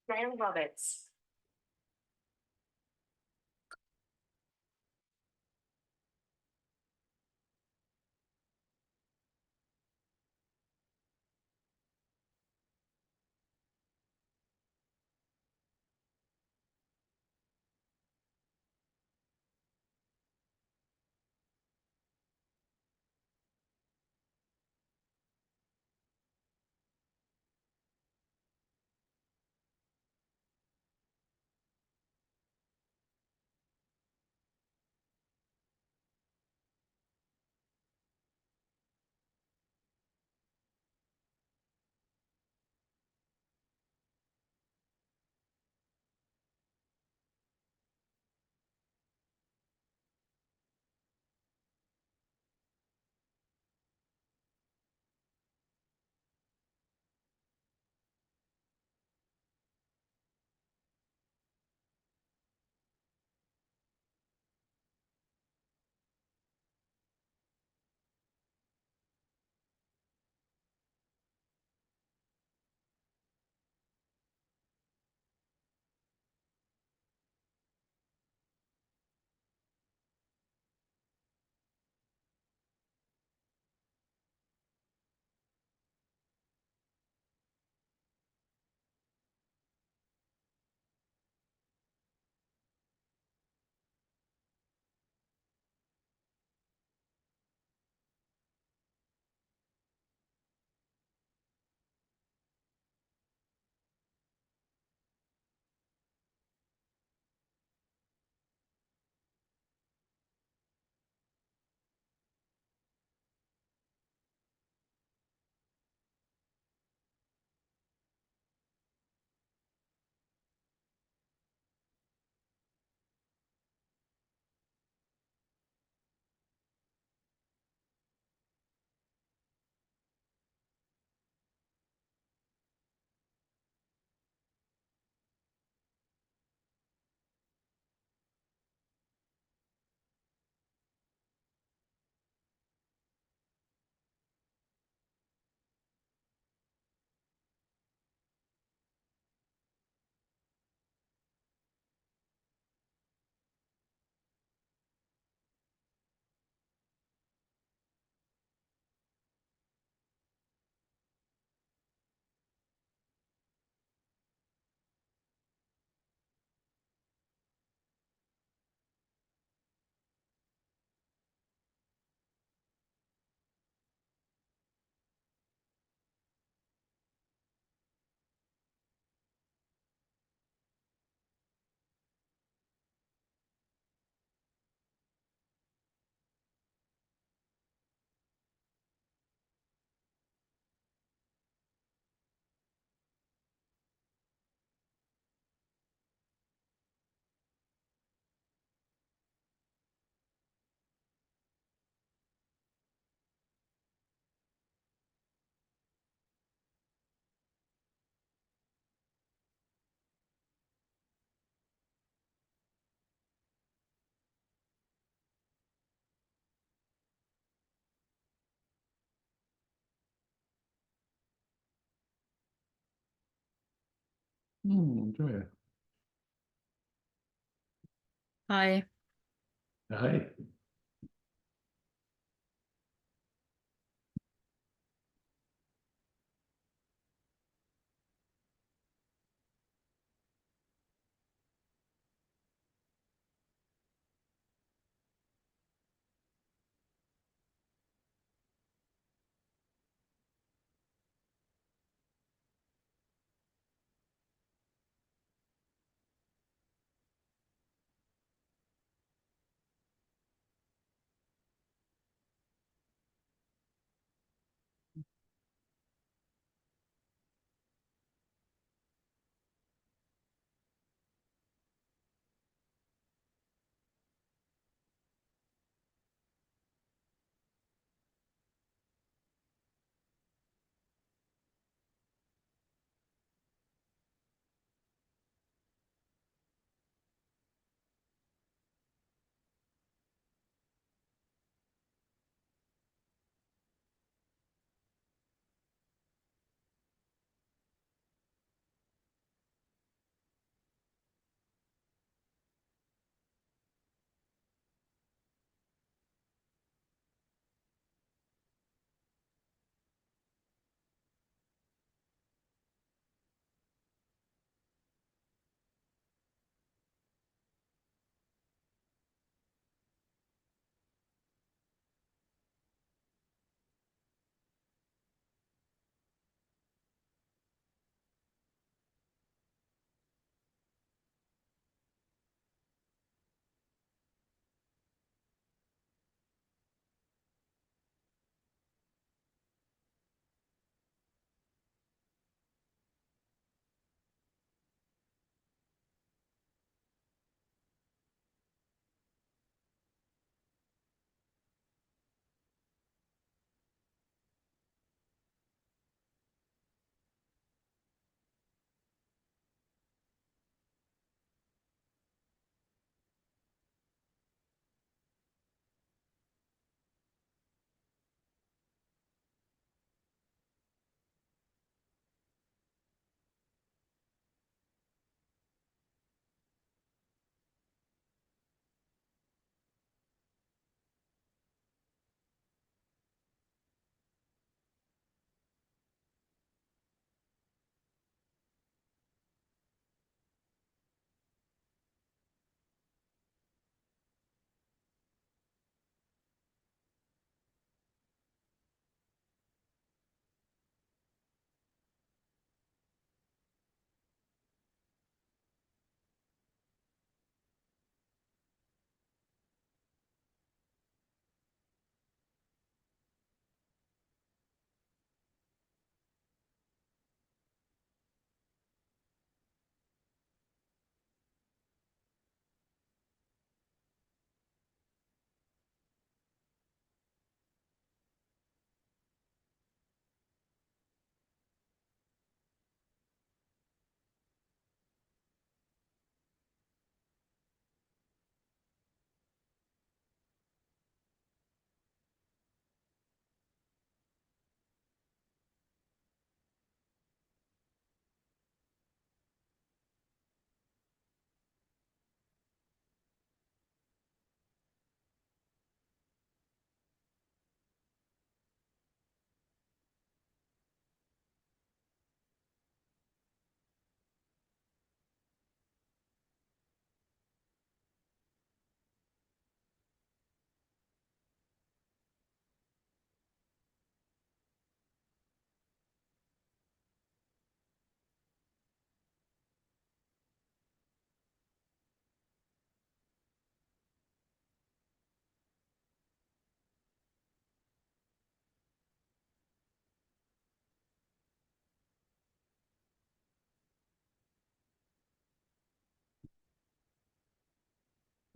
I love it.对，嗨，哎，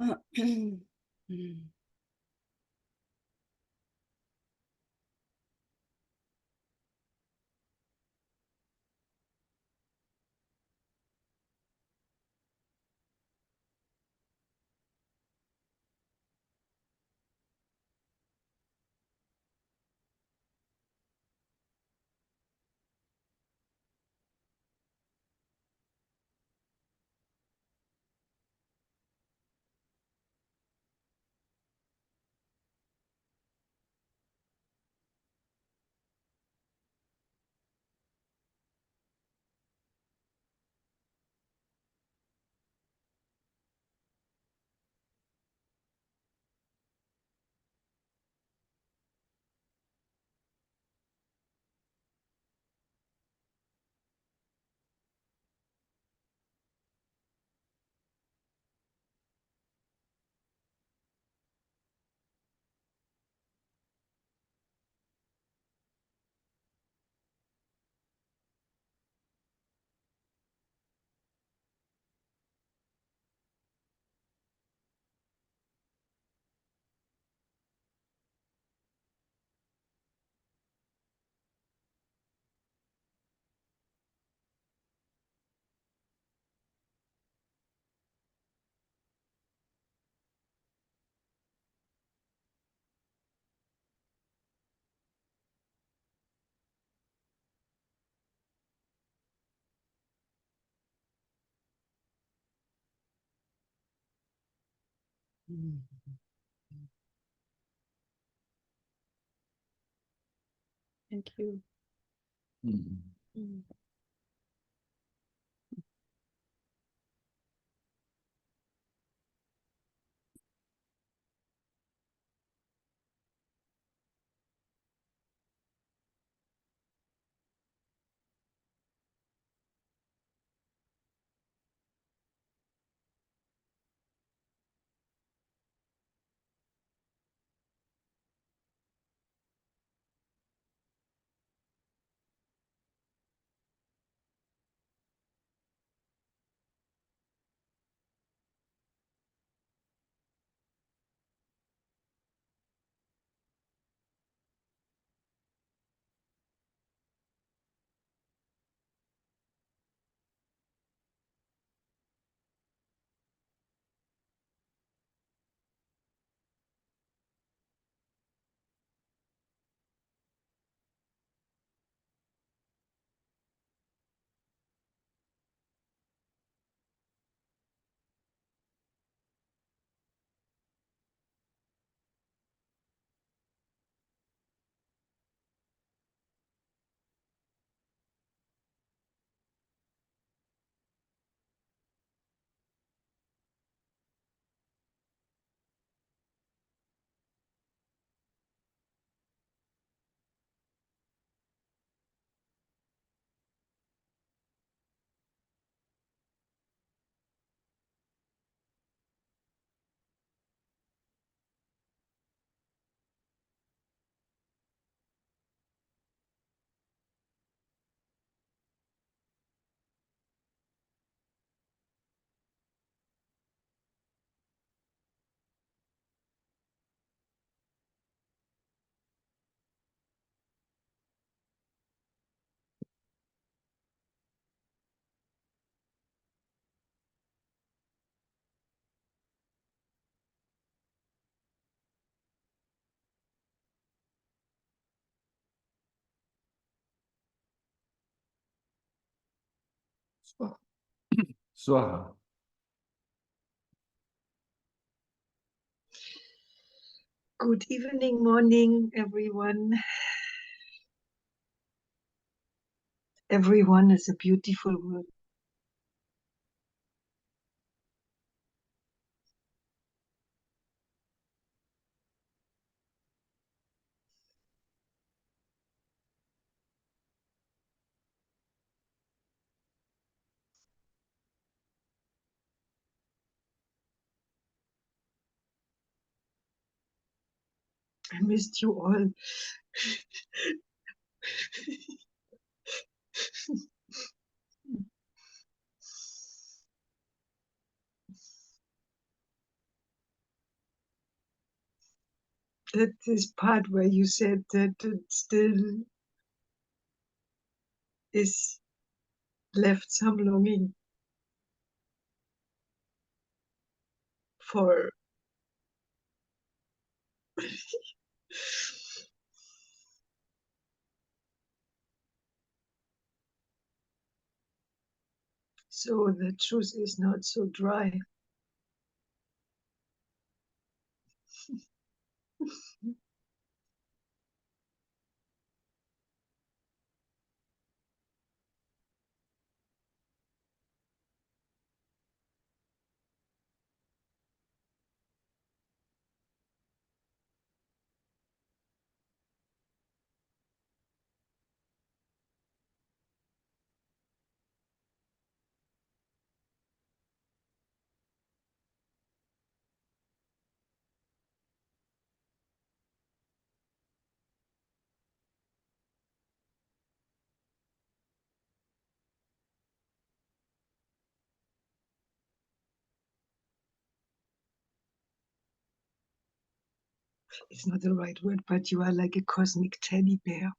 Mm. Mm. Thank you. Mhm. Mm. So, so, Good evening, morning, everyone. Everyone is a beautiful word. I missed you all. that this part where you said that it still is left some longing for so the truth is not so dry. It's not the right word, but you are like a cosmic teddy bear.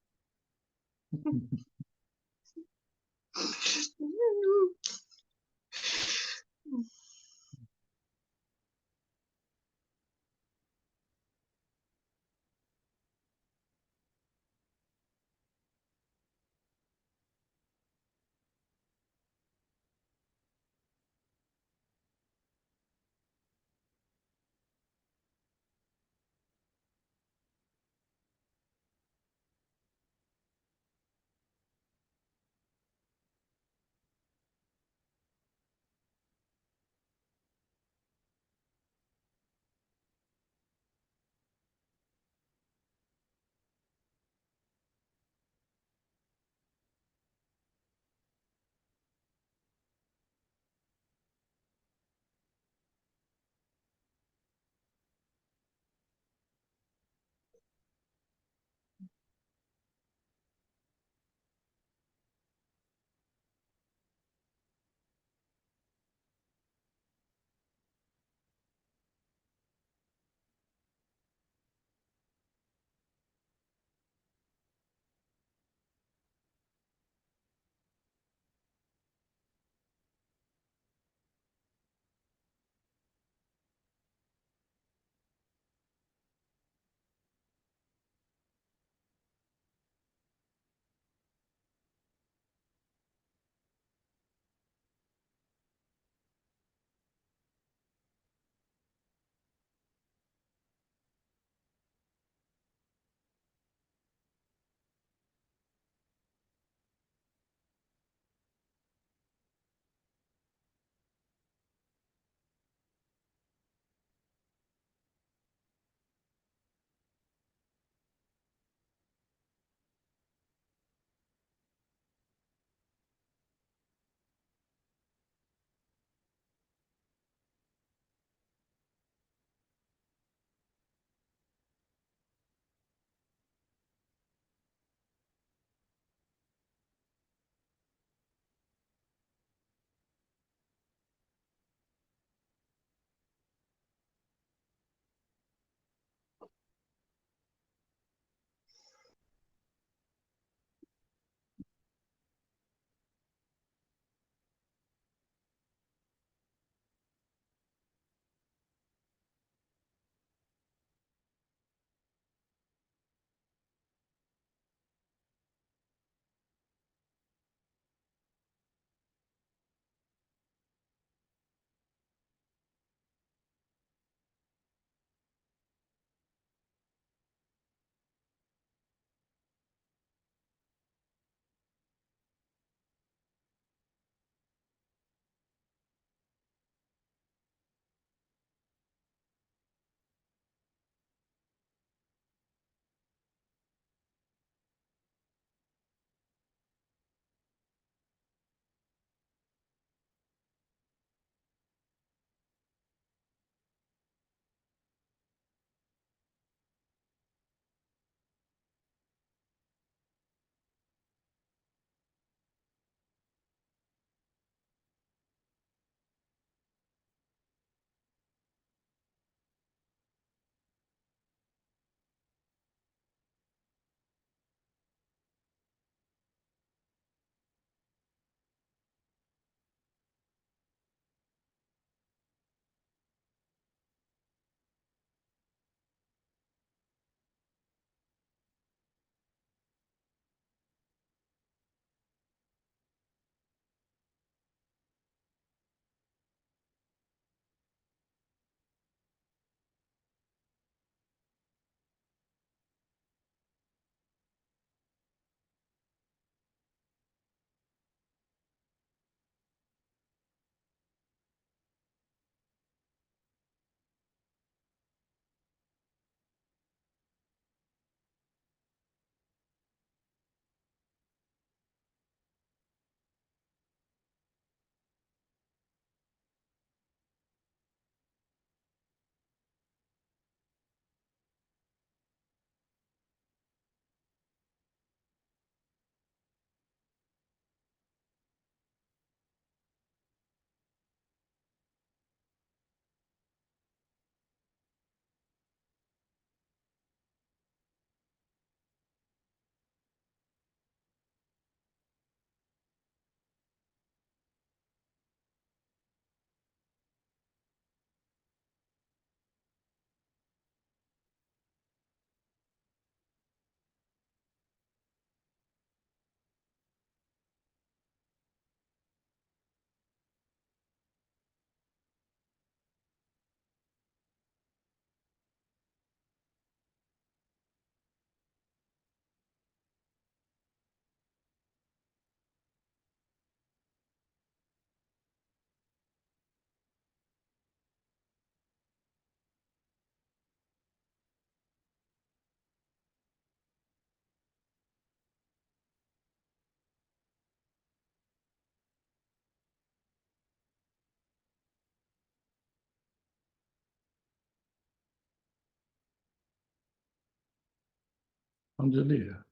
Angelia.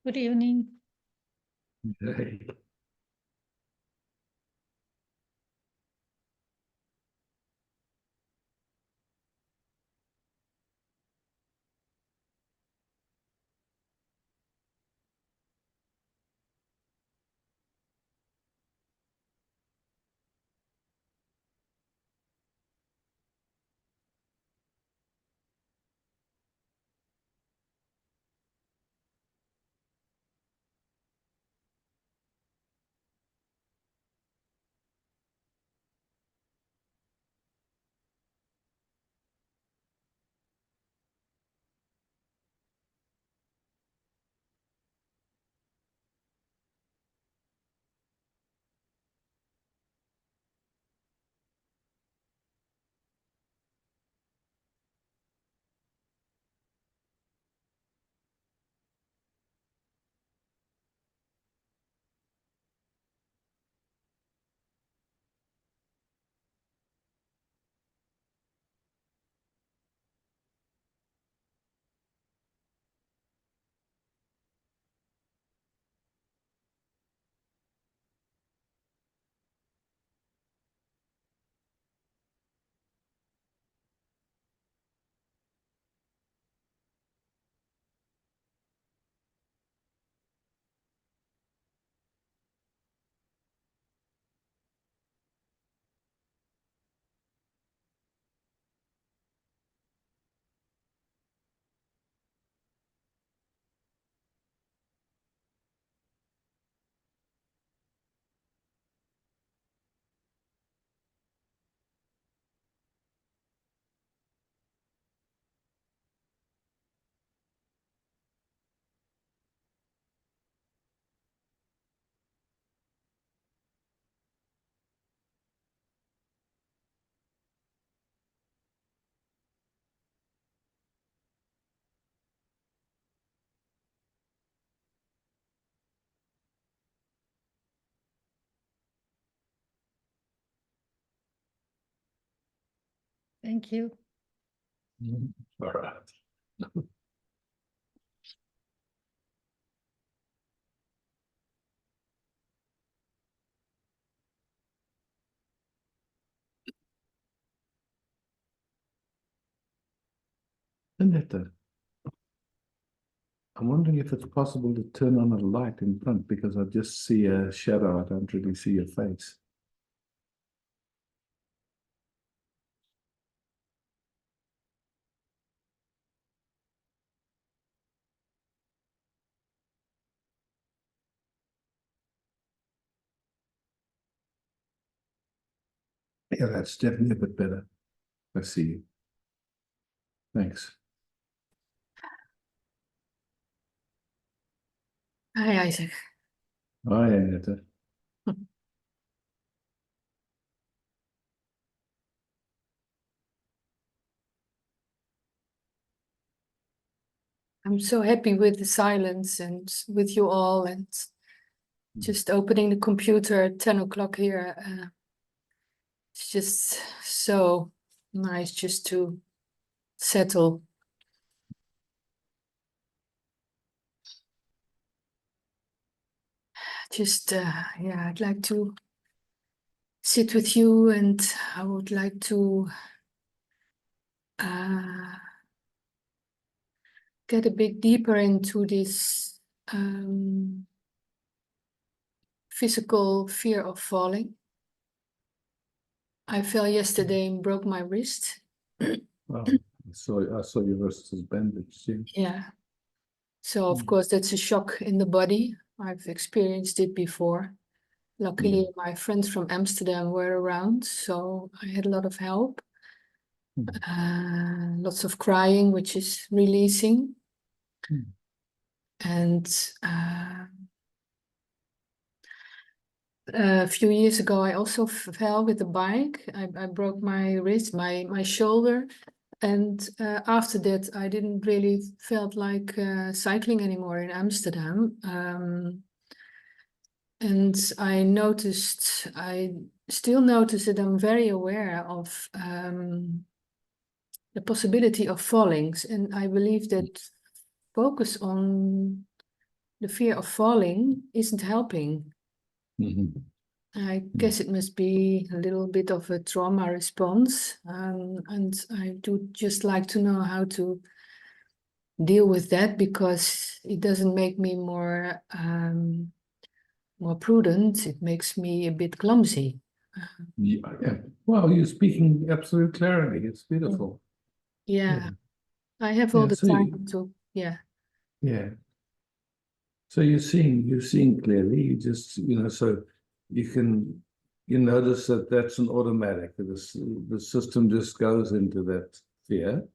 Good evening. Hey. Thank you. All right. Annette, I'm wondering if it's possible to turn on a light in front because I just see a shadow. I don't really see your face. Yeah, that's definitely a bit better. I see you. Thanks. Hi, Isaac. Hi, Annette. I'm so happy with the silence and with you all, and just opening the computer at 10 o'clock here. It's just so nice just to settle. Just, yeah, I'd like to sit with you, and I would like to get a bit deeper into this physical fear of falling. I fell yesterday and broke my wrist. Oh, I saw your wrist is bandaged. Yeah. Yeah. So of course that's a shock in the body. I've experienced it before. Luckily, my friends from Amsterdam were around, so I had a lot of help. Lots of crying, which is releasing. And a few years ago, I also fell with a bike. I broke my wrist, my shoulder. And after that, I didn't really felt like cycling anymore in Amsterdam. And I noticed I still notice that I'm very aware of the possibility of fallings, and I believe that focus on the fear of falling isn't helping. Mhm. I guess it must be a little bit of a trauma response, and I do just like to know how to deal with that, because it doesn't make me more prudent. It makes me a bit clumsy. Yeah, yeah. Well, you're speaking absolute clarity. It's beautiful. Yeah, I have Yeah, all the so time to, yeah. yeah. So you're seeing clearly. You just, so you notice that that's an automatic. The system just goes into that fear,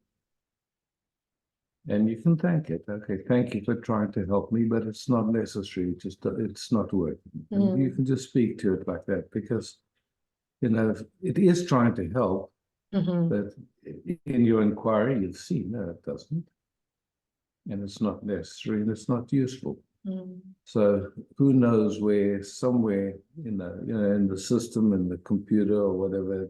and you can thank it. Okay, thank you for trying to help me, but it's not necessary. It's not working. And you can just speak to it like that, because it is trying to help. Mhm. But in your inquiry, you'll see, no, it doesn't. And it's not necessary and it's not useful. Mm. So who knows where, somewhere, in the system, in the computer or whatever,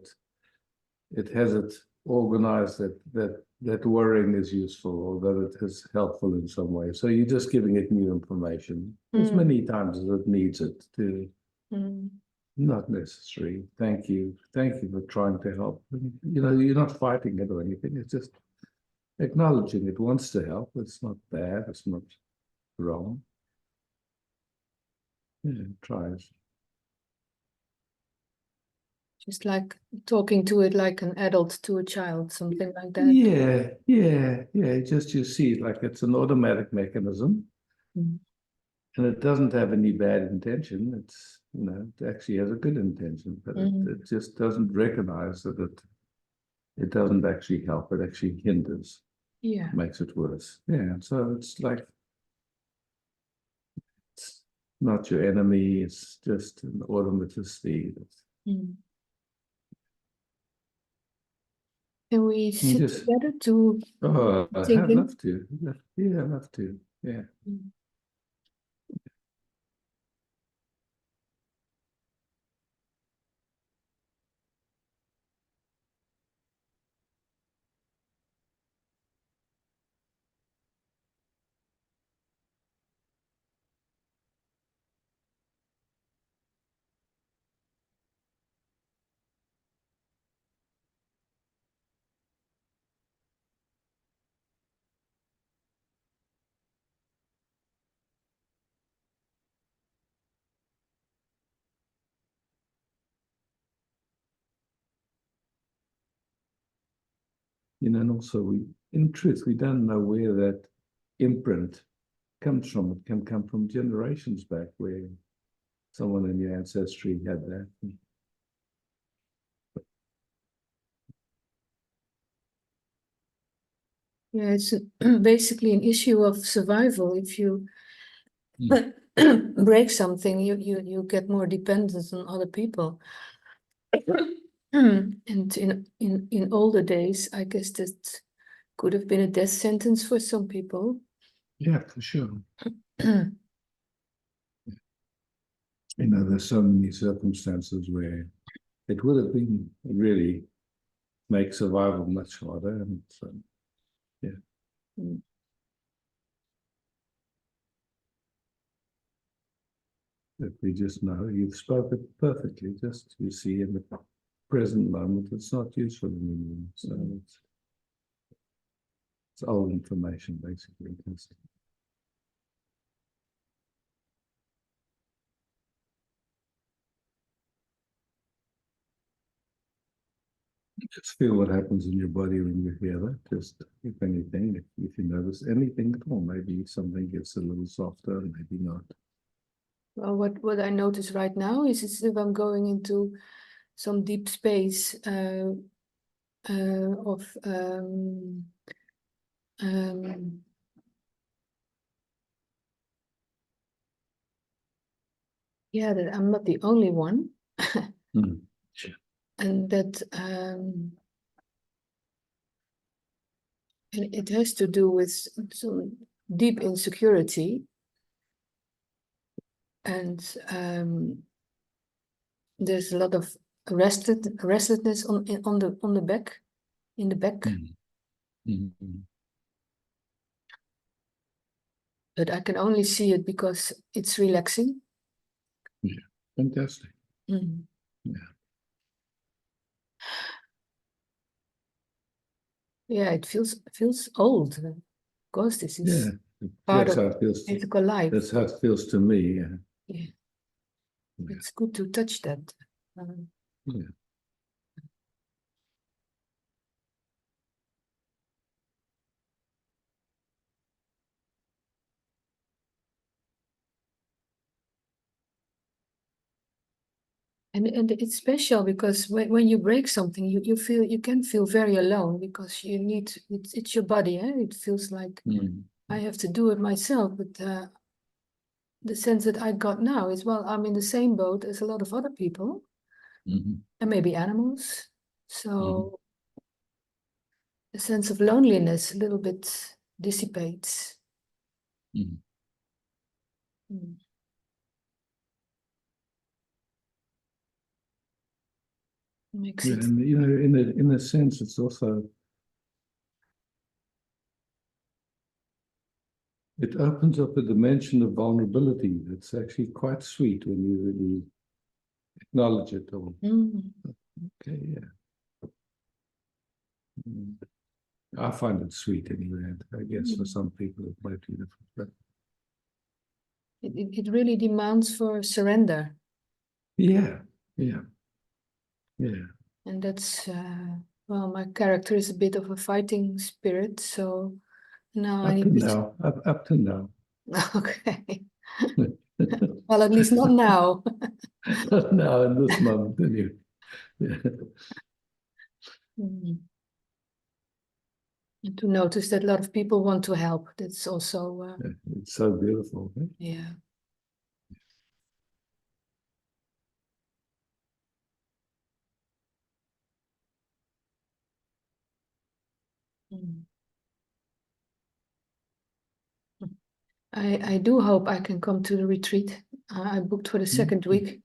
it has it organized that worrying is useful, or that it is helpful in some way. So you're just giving it new information as many times as it needs it to. Not necessary. Thank you. Thank you for trying to help. You're not fighting it or anything. It's just acknowledging it wants to help. It's not bad. It's not wrong. Yeah, try it. Just like talking to it like an adult to a child, something like that. Yeah. Just you see it like it's an automatic mechanism, Mm. and it doesn't have any bad intention. It actually has a good intention, but it just doesn't recognize that it doesn't actually help. It actually hinders. Yeah. Makes it worse. Yeah. So it's like it's not your enemy. It's just an automaticity. Mm. Can we sit Just together to I'd think in? love to. Yeah, I'd love to. Yeah. Mm. And also in truth, we don't know where that imprint comes from. It can come from generations back, where someone in your ancestry had that. Yeah, it's basically an issue of survival. If you break something, you get more dependent on other people. And in older days, I guess that could have been a death sentence for some people. Yeah, for sure. There's so many circumstances where it would have been really make survival much harder. And so, yeah. Mm. If we just know, you've spoken perfectly. Just you see in the present moment, it's not useful anymore. So it's old information, basically. Just feel what happens in your body when you hear that. Just, if anything, if you notice anything at all, maybe something gets a little softer, maybe not. Well, what I notice right now is if I'm going into some deep space of yeah, that I'm not the only one, Sure. and that and it has to do with some deep insecurity, and there's a lot of restlessness on the back, in the back. But I can only see it because it's relaxing. Yeah, fantastic. Mm. Yeah. Yeah, it feels old. Of course, this is Yeah, part that's of how it feels. physical life. That's how it feels to me. Yeah. Yeah. Yeah. It's good to touch that. Yeah. And it's special because when you break something, you can feel very alone because you need it's your body, eh? It feels like I have to do it myself. But the sense that I got now is, well, I'm in the same boat as a lot of other people and maybe animals. So the sense of loneliness a little bit dissipates. Mm. Makes Yeah, it. and in a sense, it's also it opens up a dimension of vulnerability that's actually quite sweet when you really acknowledge it. Or okay, yeah. I find it sweet anyway. And I guess for some people it might be different, but It really demands for surrender. yeah. And that's, well, my character is a bit of a fighting spirit, so now I Up need to to. now, up to now. Okay. Well, at least not now. Now in this moment, anyway. Yeah. Mm. And to notice that a lot of people want to help. That's also, It's so beautiful. Right? yeah. Mm. I do hope I can come to the retreat. I booked for the second week,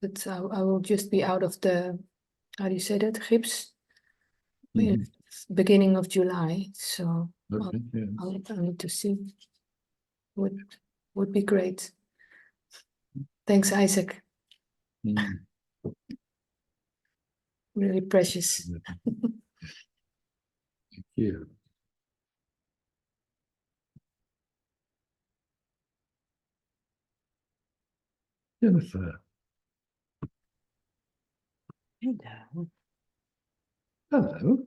but I will just be out of the, how do you say that, gips, in beginning of July. So Okay, yeah. I'll need to see. Would be great. Thanks, Isaac. Really precious. Thank you. Jennifer. Hello. Hello.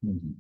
Mhm.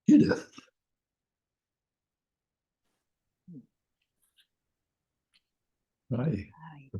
Judith. Hi. Hi.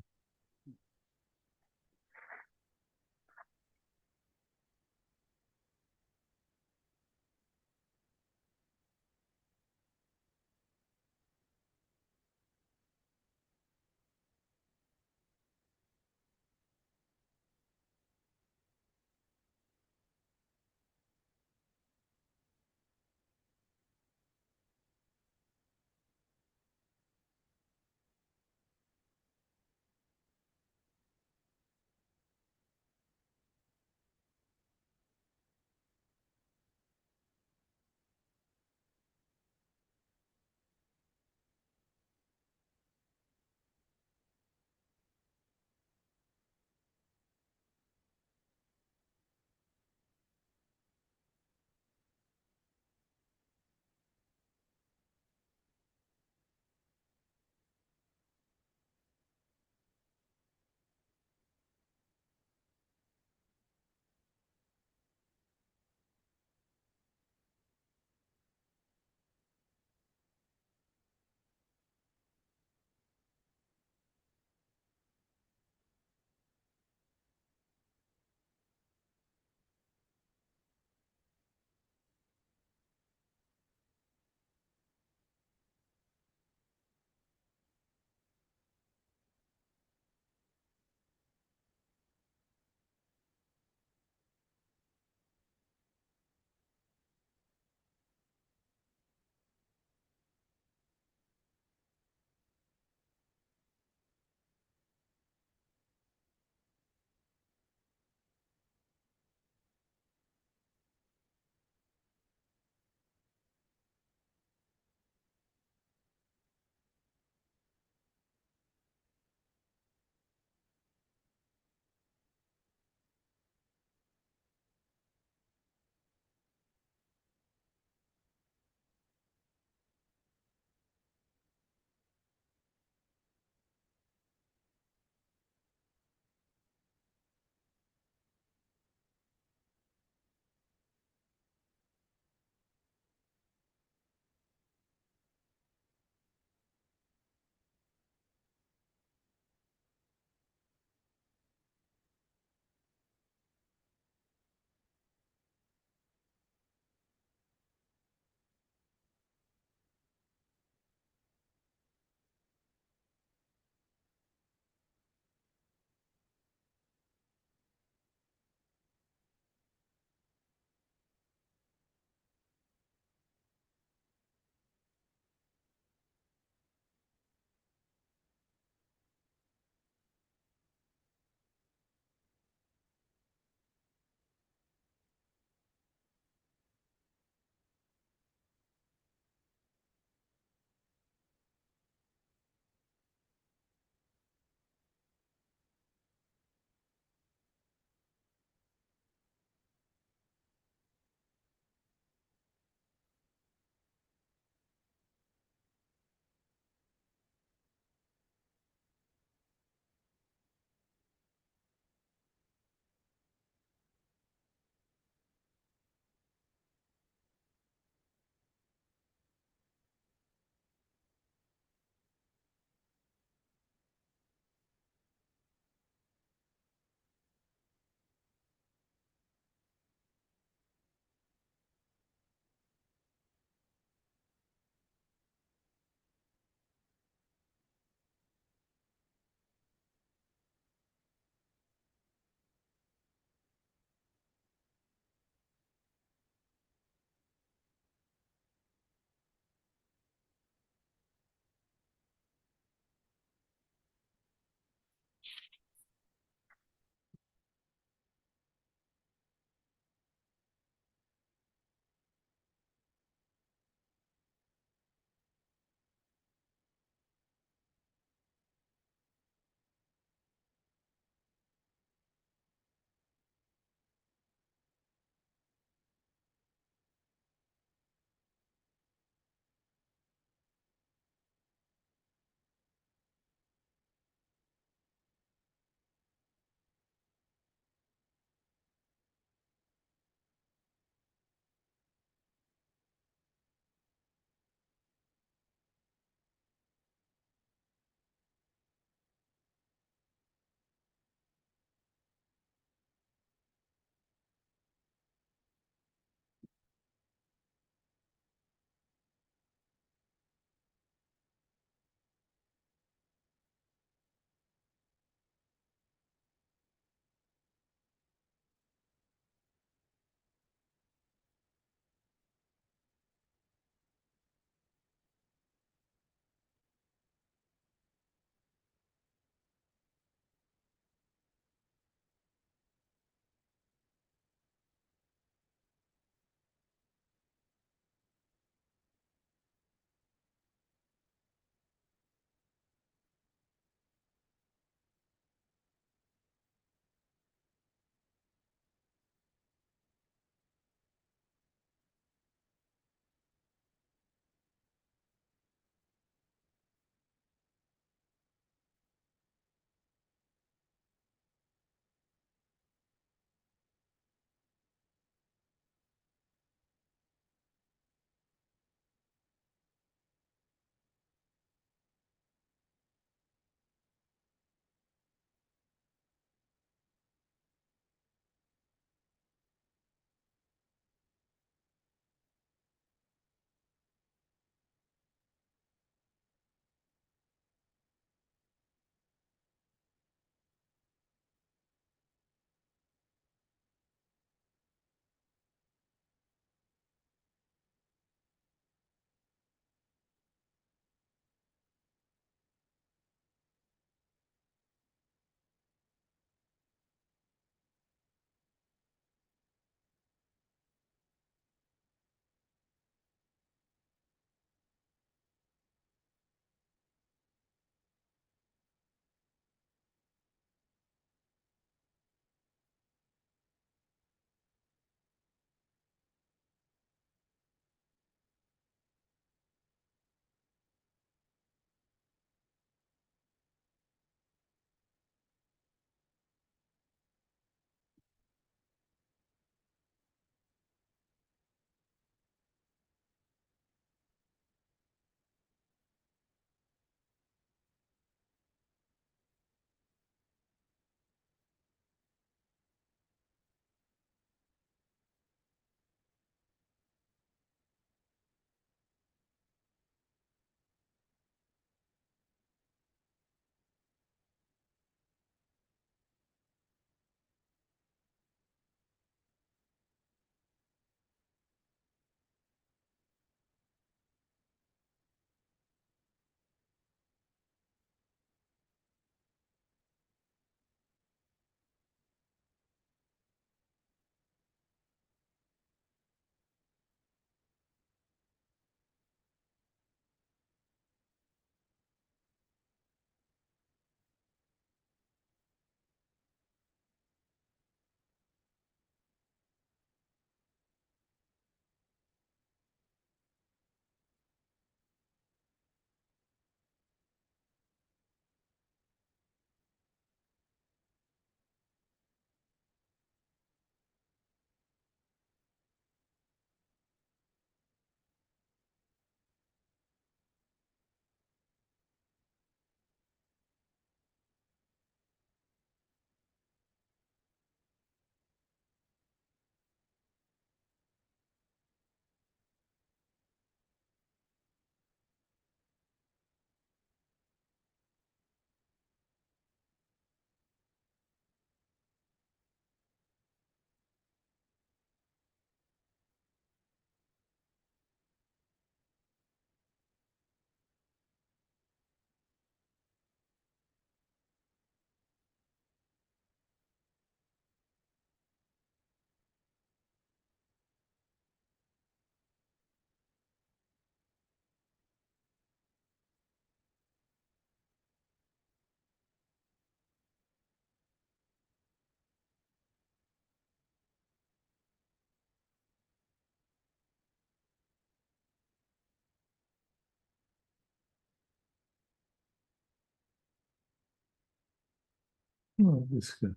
Oh, dis goed.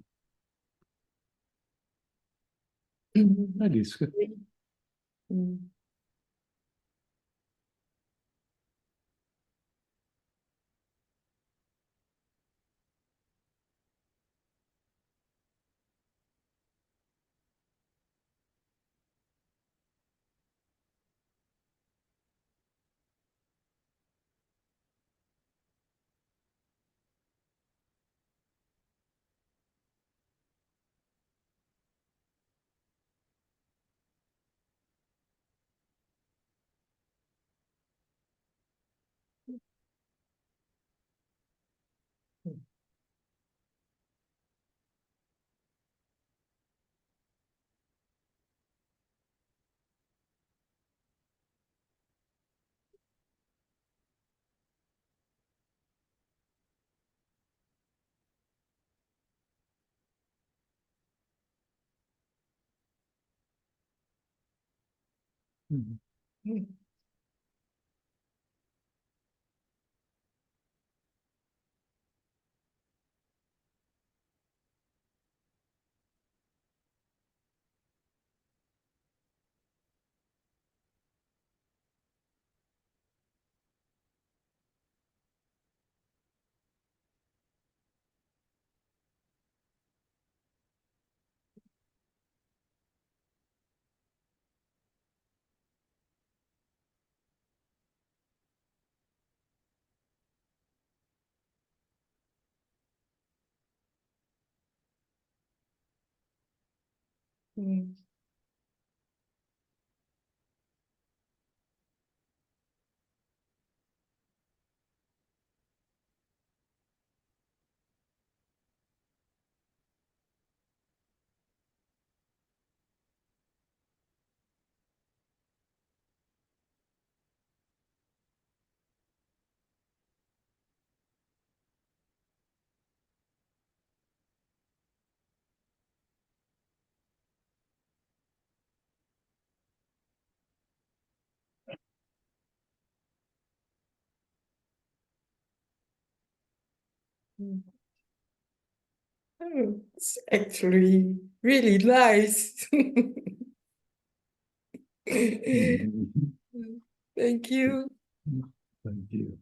Ja, dis goed. Mm. Mhm. Mm. Mm. Oh, it's actually really nice. Mhm. Thank you. Thank you.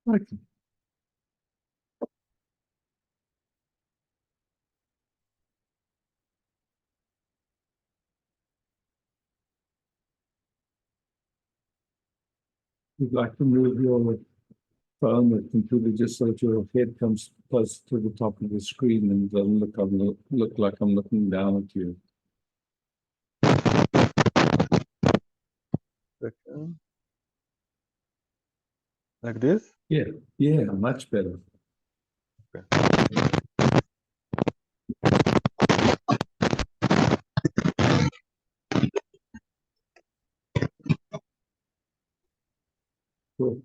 Okay. You'd like to move your phone or computer just so that your head comes close to the top of the screen and doesn't look like I'm looking down at you. Second. Like this? Yeah, yeah, much better. Cool.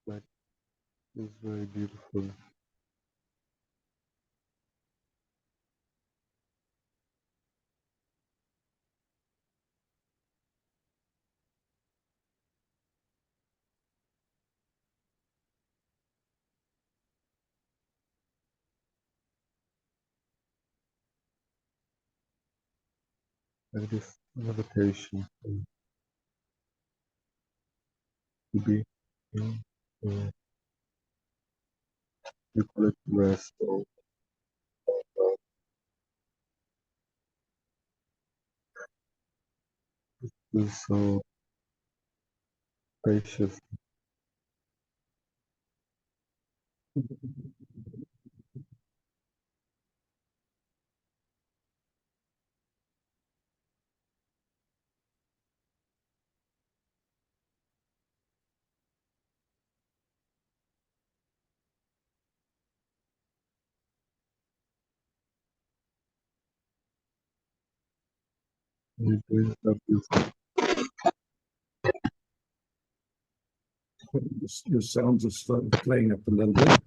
Like it's very beautiful. Like this meditation to be in you call it rest or feel so spacious. And it brings up this Your sounds are started playing up a little bit.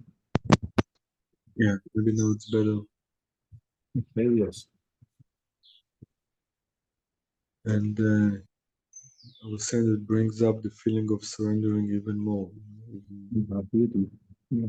yeah, maybe now it's better. Okay, yes. And I was saying it brings up the feeling of surrendering even more. Beauty. Yeah.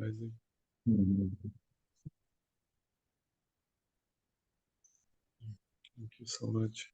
Isaac. Mhm. Thank you so much.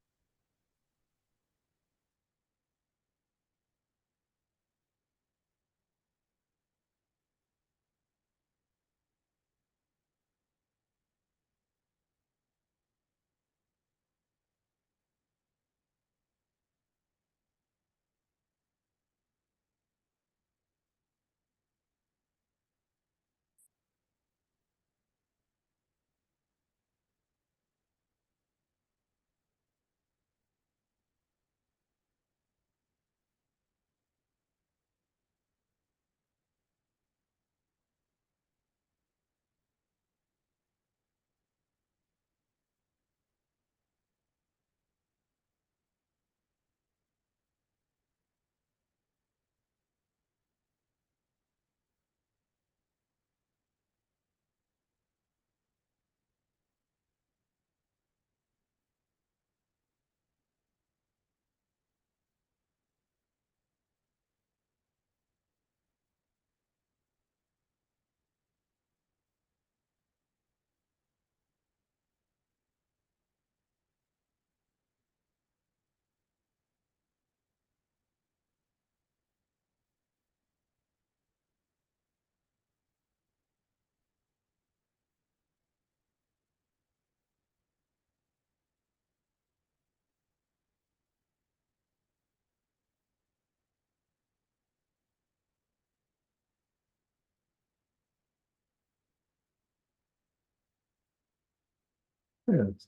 Yes.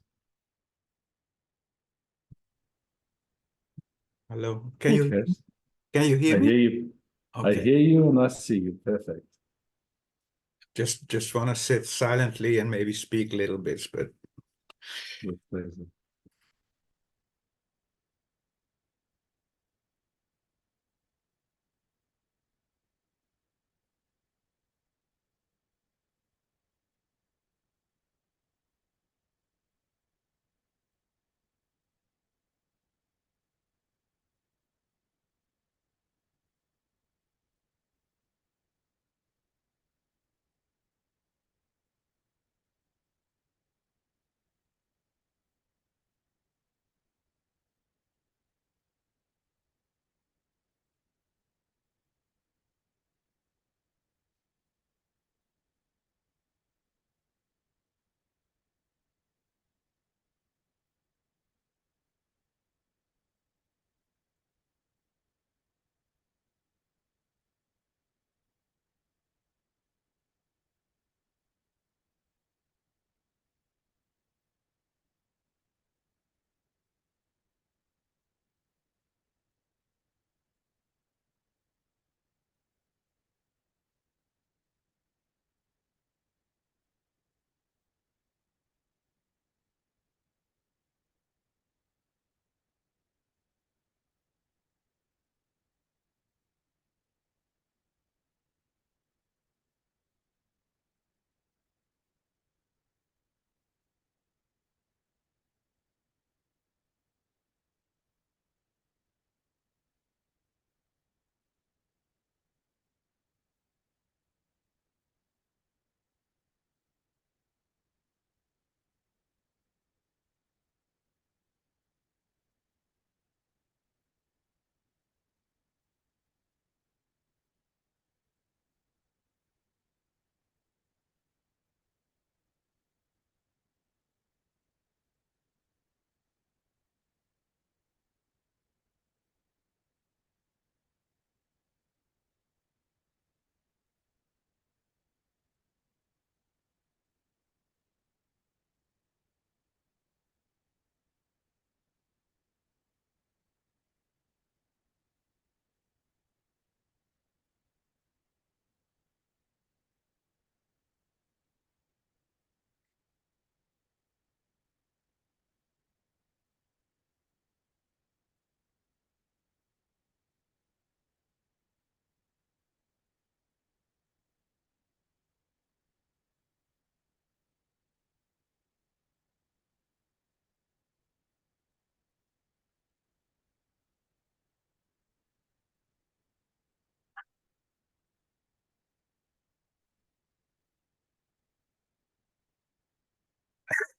Hello. Okay. Can you hear I me? hear you. I Okay. hear you and I see you. Perfect. Just want to sit silently and maybe speak little bits, but With pleasure.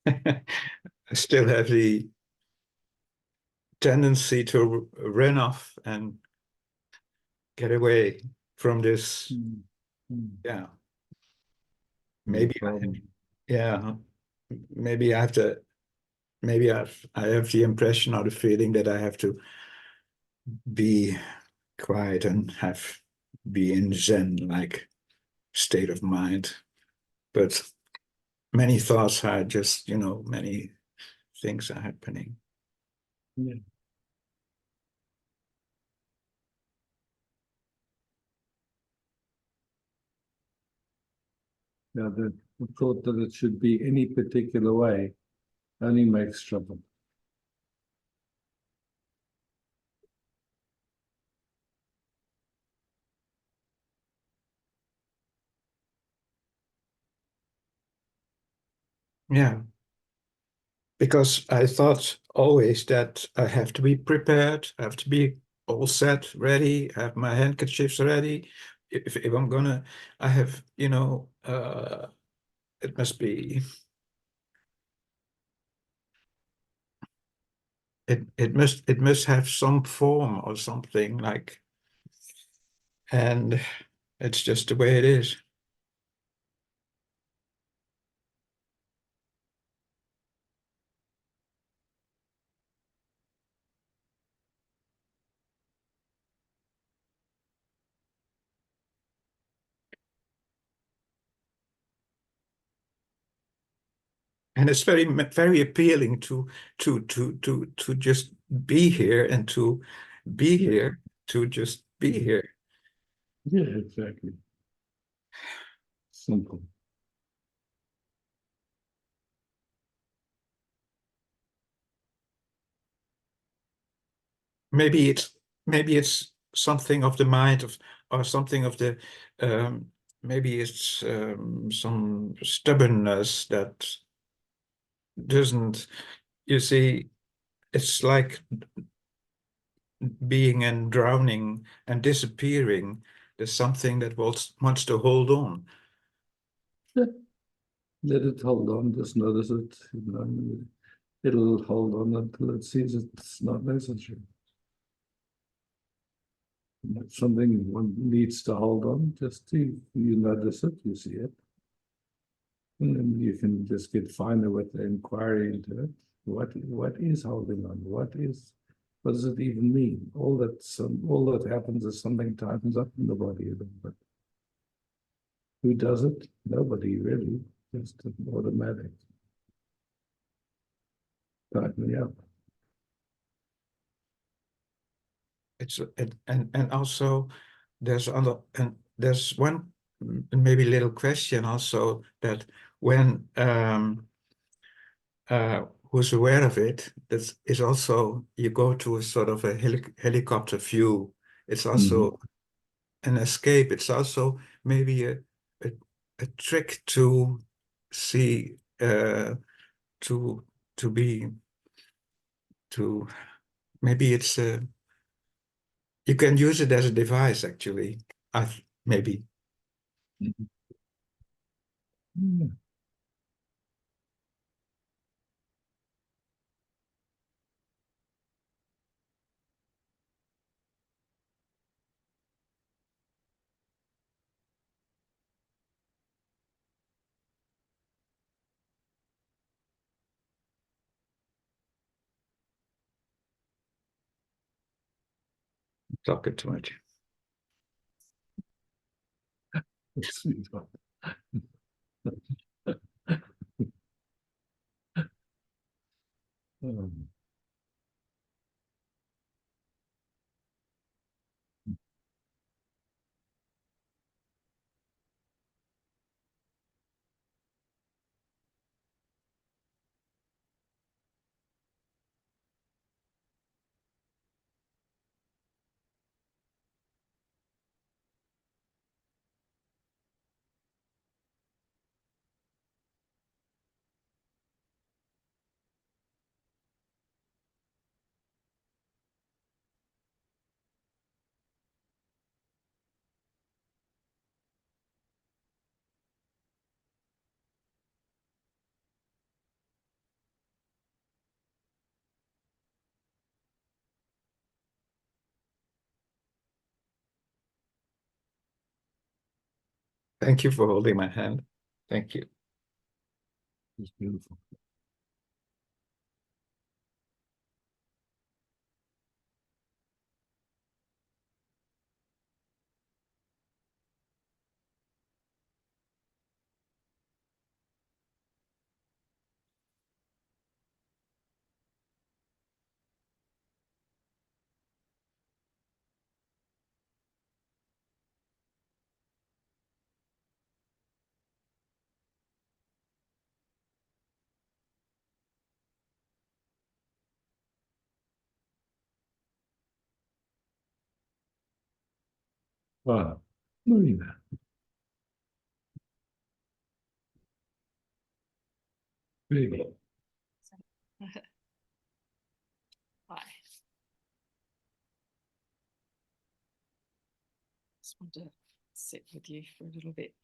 I still have the tendency to run off and get away from this. Yeah. No Maybe problem. yeah. Maybe I have to maybe I have the impression or the feeling that I have to be quiet and be in Zen like state of mind. But many thoughts are just, many things are happening. Yeah. Yeah, the thought that it should be any particular way only makes trouble. Yeah, because I thought always that I have to be prepared, I have to be all set, ready, have my handkerchiefs ready. If I'm gonna, I have, it must be, it must have some form or something like, and it's just the way it is. And it's very appealing to just be here and to be here, to just be here. Yeah, exactly. Simple. Maybe it's something of the mind of, or something of the, maybe it's some stubbornness that doesn't, you see, it's like being and drowning and disappearing. There's something that wants to hold on. Let it hold on, just notice it, you know, it'll hold on until it sees it's not necessary. If something one needs to hold on, just you notice it, you see it. And then you can just get finer with the inquiry into it. What is holding on? What does it even mean? All that happens is something tightens up in the body a little bit. Who does it? Nobody really. Just automatic. Tighten me up. It's and also there's there's one maybe little question also, that when who's aware of it, that is also, you go to a sort of a helicopter view. It's also an escape. It's also maybe a, a trick to see, to be, to, maybe it's you can use it as a device, actually. Maybe. Yeah. Talking too much. Sweetheart. Thank you for holding my hand. Thank you. It's beautiful. Wow. Marina. Really? Hi. Just want to sit with you for a little bit.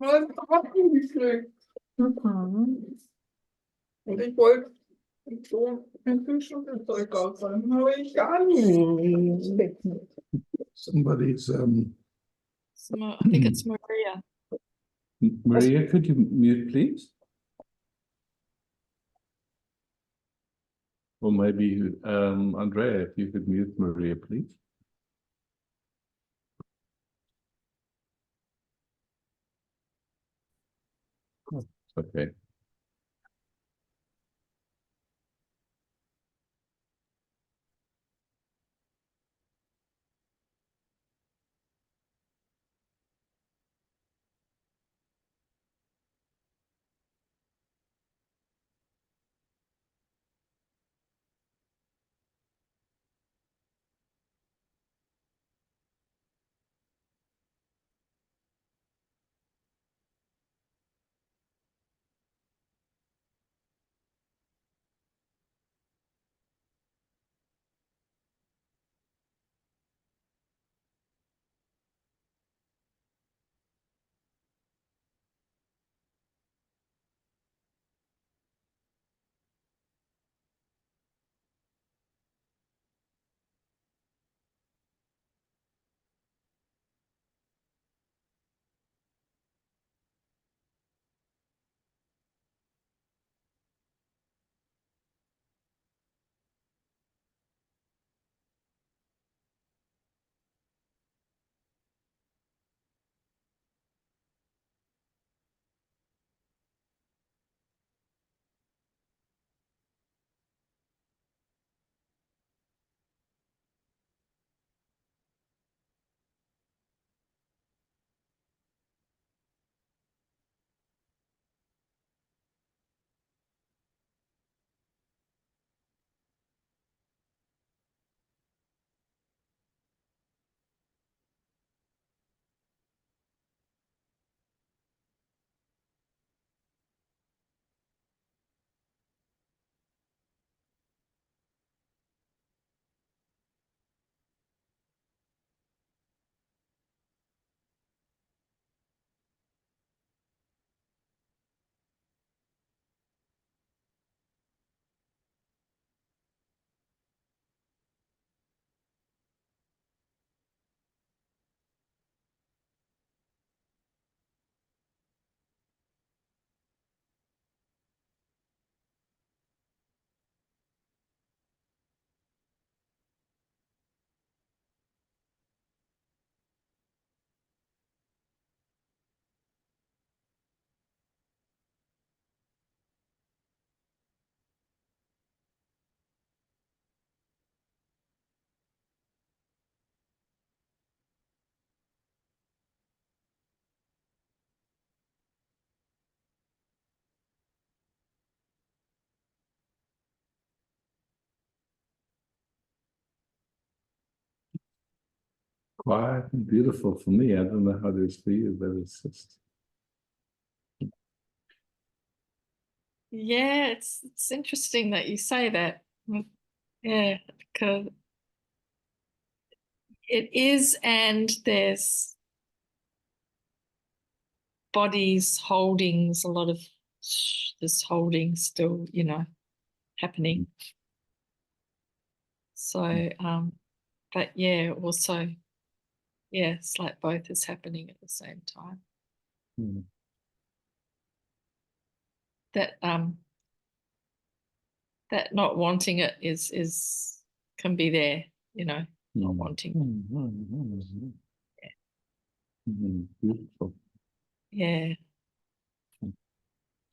hat hingekriegt. Und ich wollte so ein Küchenzeug ausräumen, aber ich gar nicht. Somebody's, I think it's Maria. Maria, could you mute, please? Or maybe, Andrea, if you could mute Maria, please. Oh, okay. Quiet and beautiful for me. I don't know how it is for you, but it's just Yeah, it's interesting that you say that. Yeah, because it is, and there's bodies holding, there's a lot of this holding still, happening. So, but yeah, also, yeah, it's like both is happening at the same time. mm, That that not wanting it is can be there, not mm, wanting. beautiful. Yeah.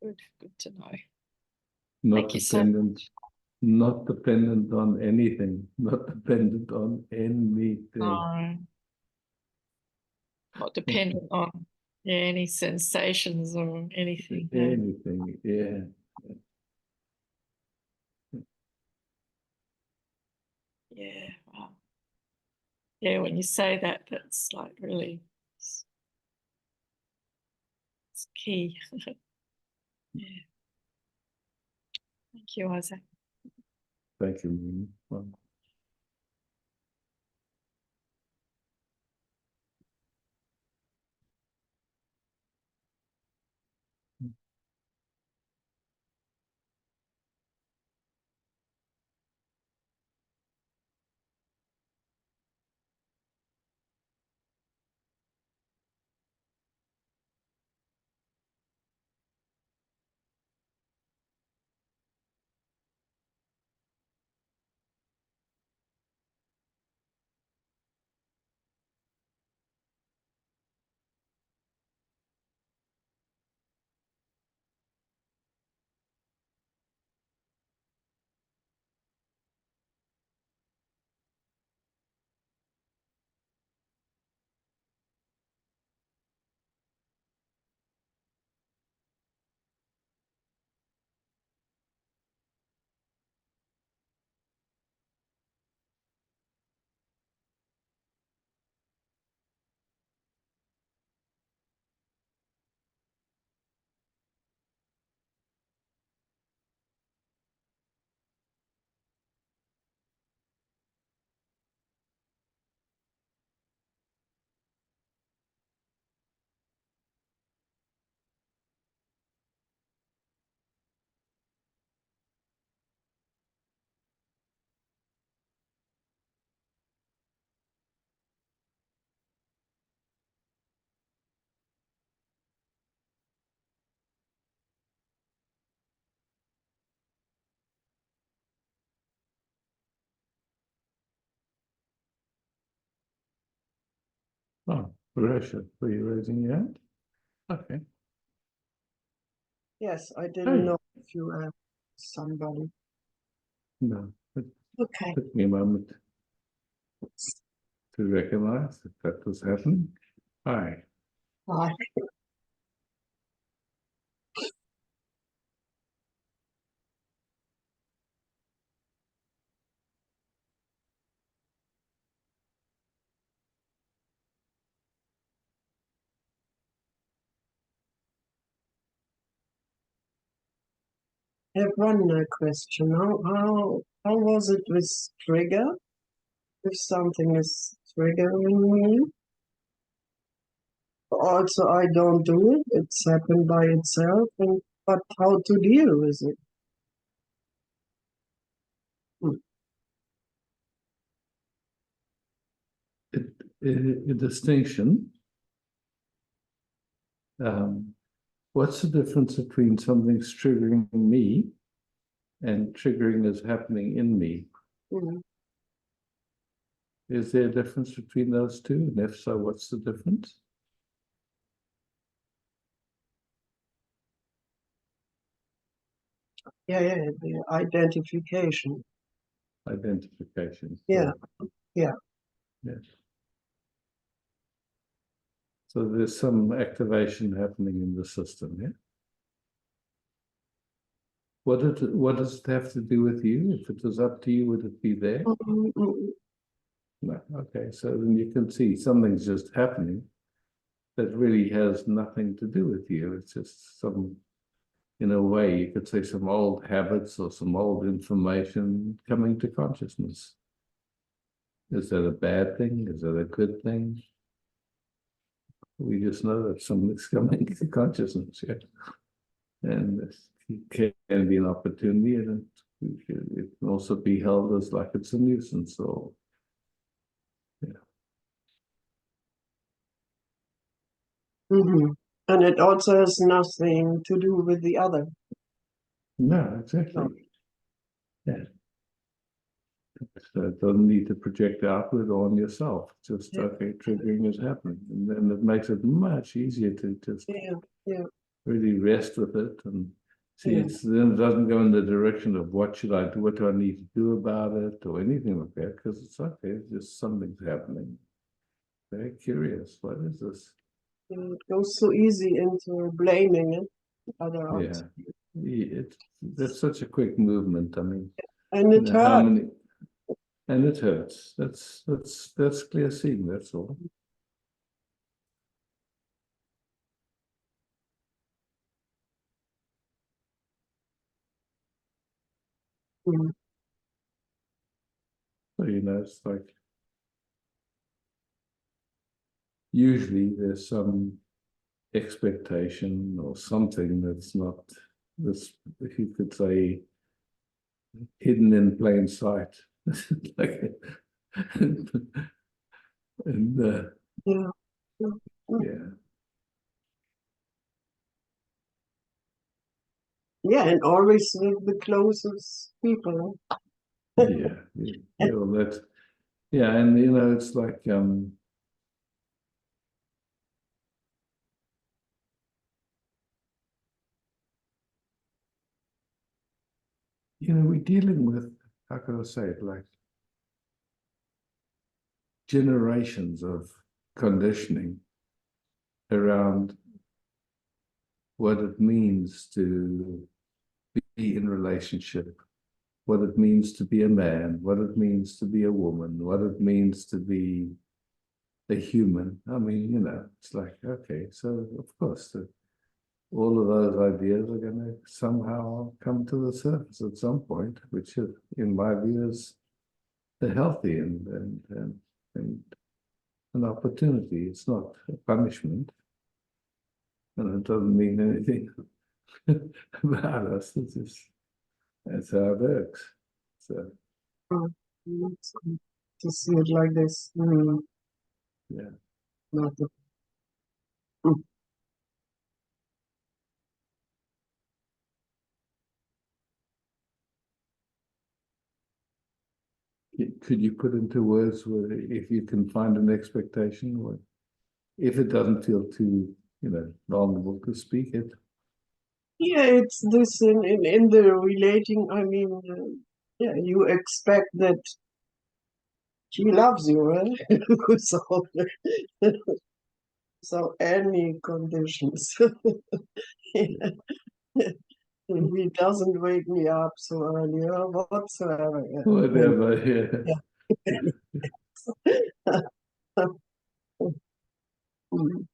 Good to know. Not Thank you so dependent, not dependent on anything, not dependent on anything. No, not dependent on any sensations or anything. No. Anything, yeah. Yeah, wow. Yeah, when you say that, that's like really it's key. Yeah. Thank you, Isaac. Thank you, Mimi. Well, Oh, Russia, were you raising your hand? Okay. Yes, I Hey. didn't know if you were somebody. No, it Okay. took me a moment to recognize that that was happening. Hi. Hi. I have one question. How was it with trigger? If something is triggering me, also I don't do it. It's happened by itself. But how to deal with it? A distinction. What's the difference between something's triggering me and triggering is happening in me? Mm. Is there a difference between those two? And if so, what's the difference? Yeah, the identification. Identification. Yeah, yeah. Yes. So there's some activation happening in the system, yeah? What does it have to do with you? If it was up to you, would it be there? Mm. No. Okay, so then you can see something's just happening that really has nothing to do with you. It's just some, in a way, you could say some old habits or some old information coming to consciousness. Is that a bad thing? Is that a good thing? We just know that something's coming to consciousness, yeah. And it can be an opportunity, and it can also be held as like it's a nuisance or, yeah. Mm-hmm. And it also has nothing to do with the other. No, exactly. No. Yeah. So it doesn't need to project outward on yourself. Just, Yeah. okay, triggering is happening. And then it makes it much easier to just Yeah. really rest with it and see Yeah. then it doesn't go in the direction of what should I do, what do I need to do about it or anything like that, because it's okay, it's just something's happening. Very curious. What is this? It goes so easy into blaming it, other Yeah. outside. That's such a quick movement. I mean, And it how hurts. many, and it hurts. That's clear seeing, that's all. Mm. So, it's like usually there's some expectation or something that's not this, if you could say, hidden in plain sight. Like, and Yeah. yeah. Yeah, and always with the closest people. Yeah, well, that's, yeah, and it's like we're dealing with, how can I say it, like generations of conditioning around what it means to be in relationship, what it means to be a man, what it means to be a woman, what it means to be a human. I mean, it's like, okay, so of course, all of those ideas are going to somehow come to the surface at some point, which, in my view, is the healthy and an opportunity. It's not a punishment, and it doesn't mean anything about us. It's just that's how it works. So That's good to see it like this. yeah. Not the, Could you put into words if you can find an expectation? if it doesn't feel too, vulnerable to speak it. Yeah, it's this in the relating. I mean, yeah, you expect that she loves you, right? So, so any conditions. He doesn't wake me up so early or whatsoever. Yeah. Whatever, yeah. Mm.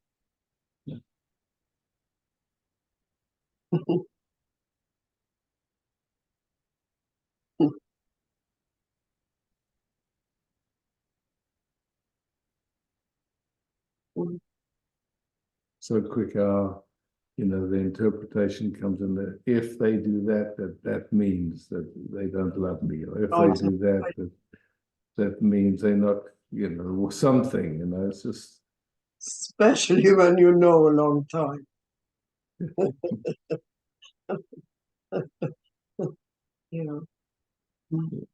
So quick, the interpretation comes in that if they do that, that means that they don't love me, or if Oh, they do that, that means they're not, something, it's just, especially when you know a long time. Yeah. Mm.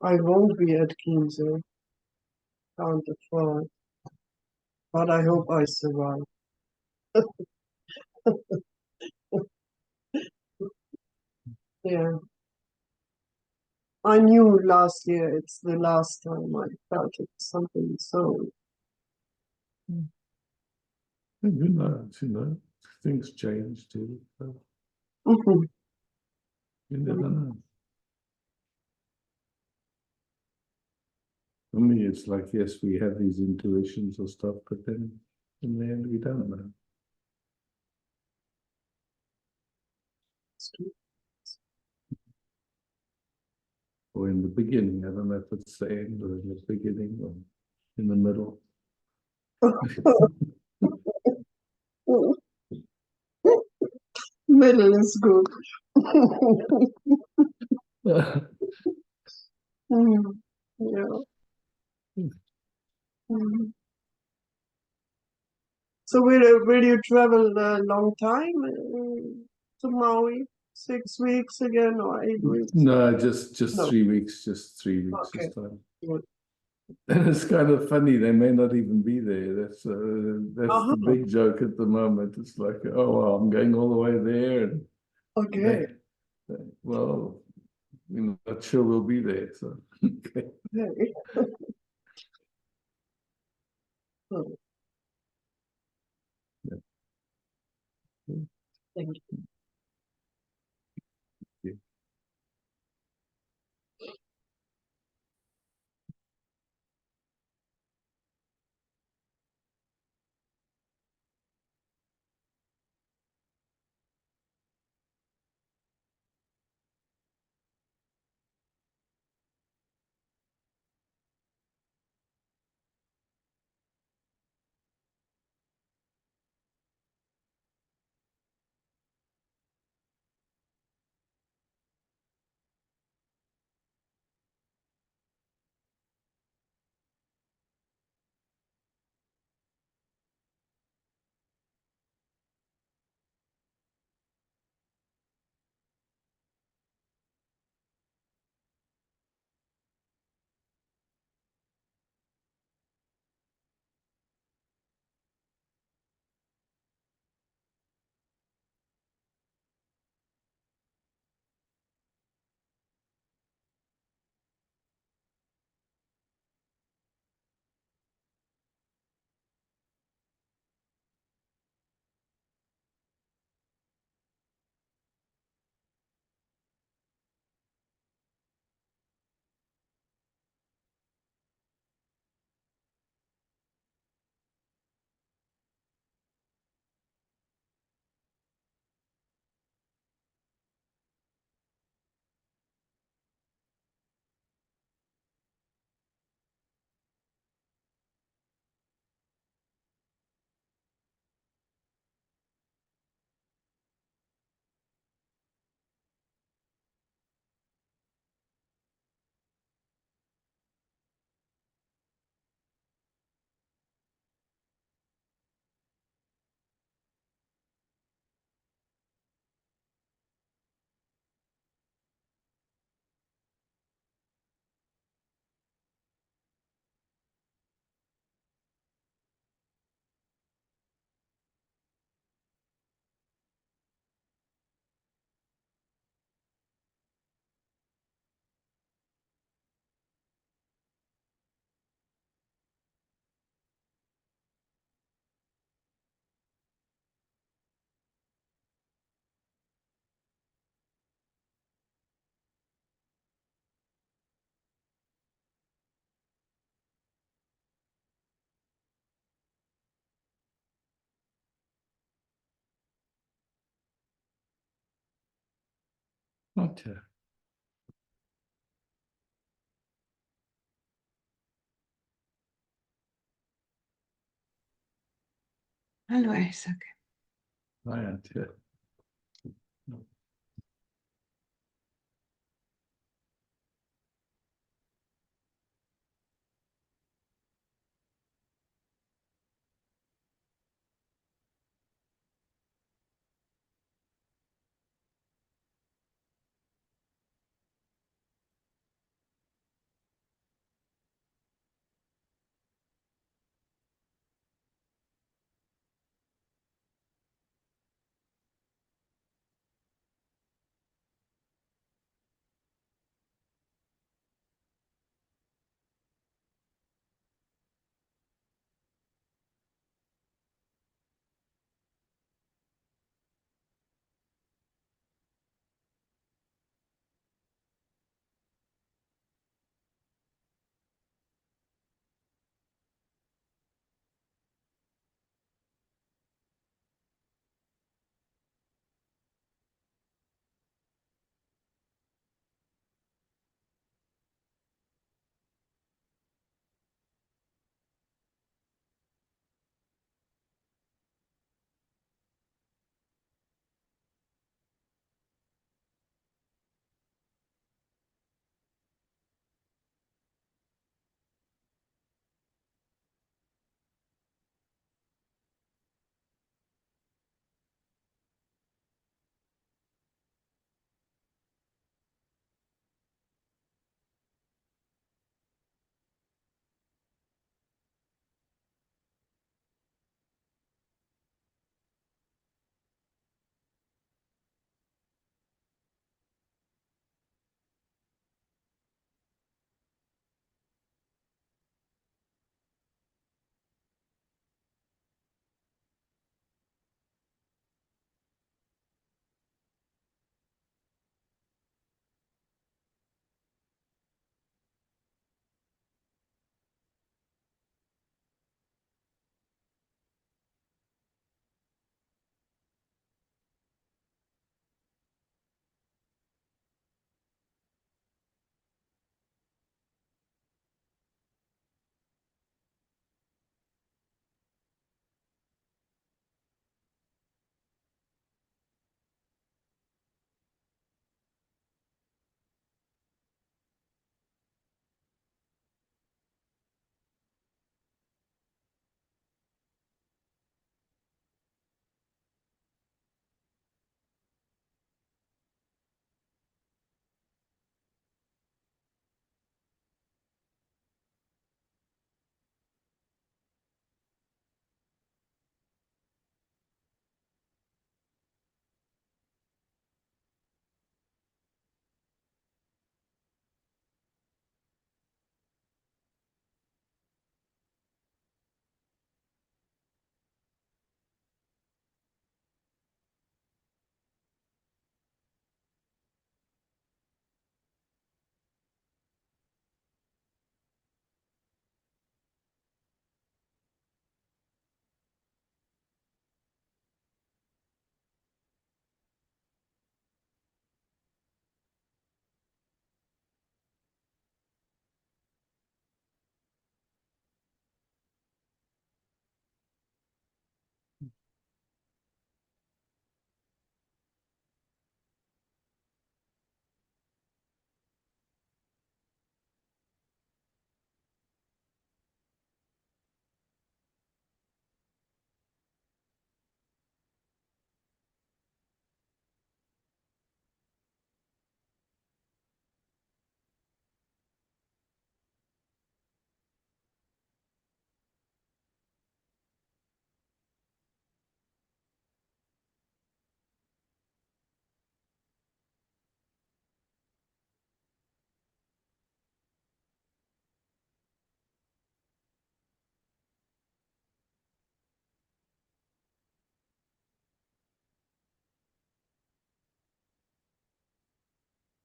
I won't be at Kinzo, can't afford, but I hope I survive. Yeah. I knew last year it's the last time I felt it, something so. and who knows, things change too, so Mhm. you never know. For me, it's like, yes, we have these intuitions or stuff, but then in the end, we don't know. Or in the beginning, I don't know if it's the end or in the beginning or in the middle. Middle is good. Mm, yeah. Mm. So will you travel a long time to Maui? 6 weeks again or 8 weeks? No, just No. 3 weeks, just 3 weeks Okay. this time. Good. And it's kind of funny, they may not even be there. That's Uh-huh. the big joke at the moment. It's like, oh well, I'm going all the way there, and Okay. well, we're not sure we'll be there. So okay. Okay. Oh, thank you. Okay. Hallo Isaac. Right, yeah.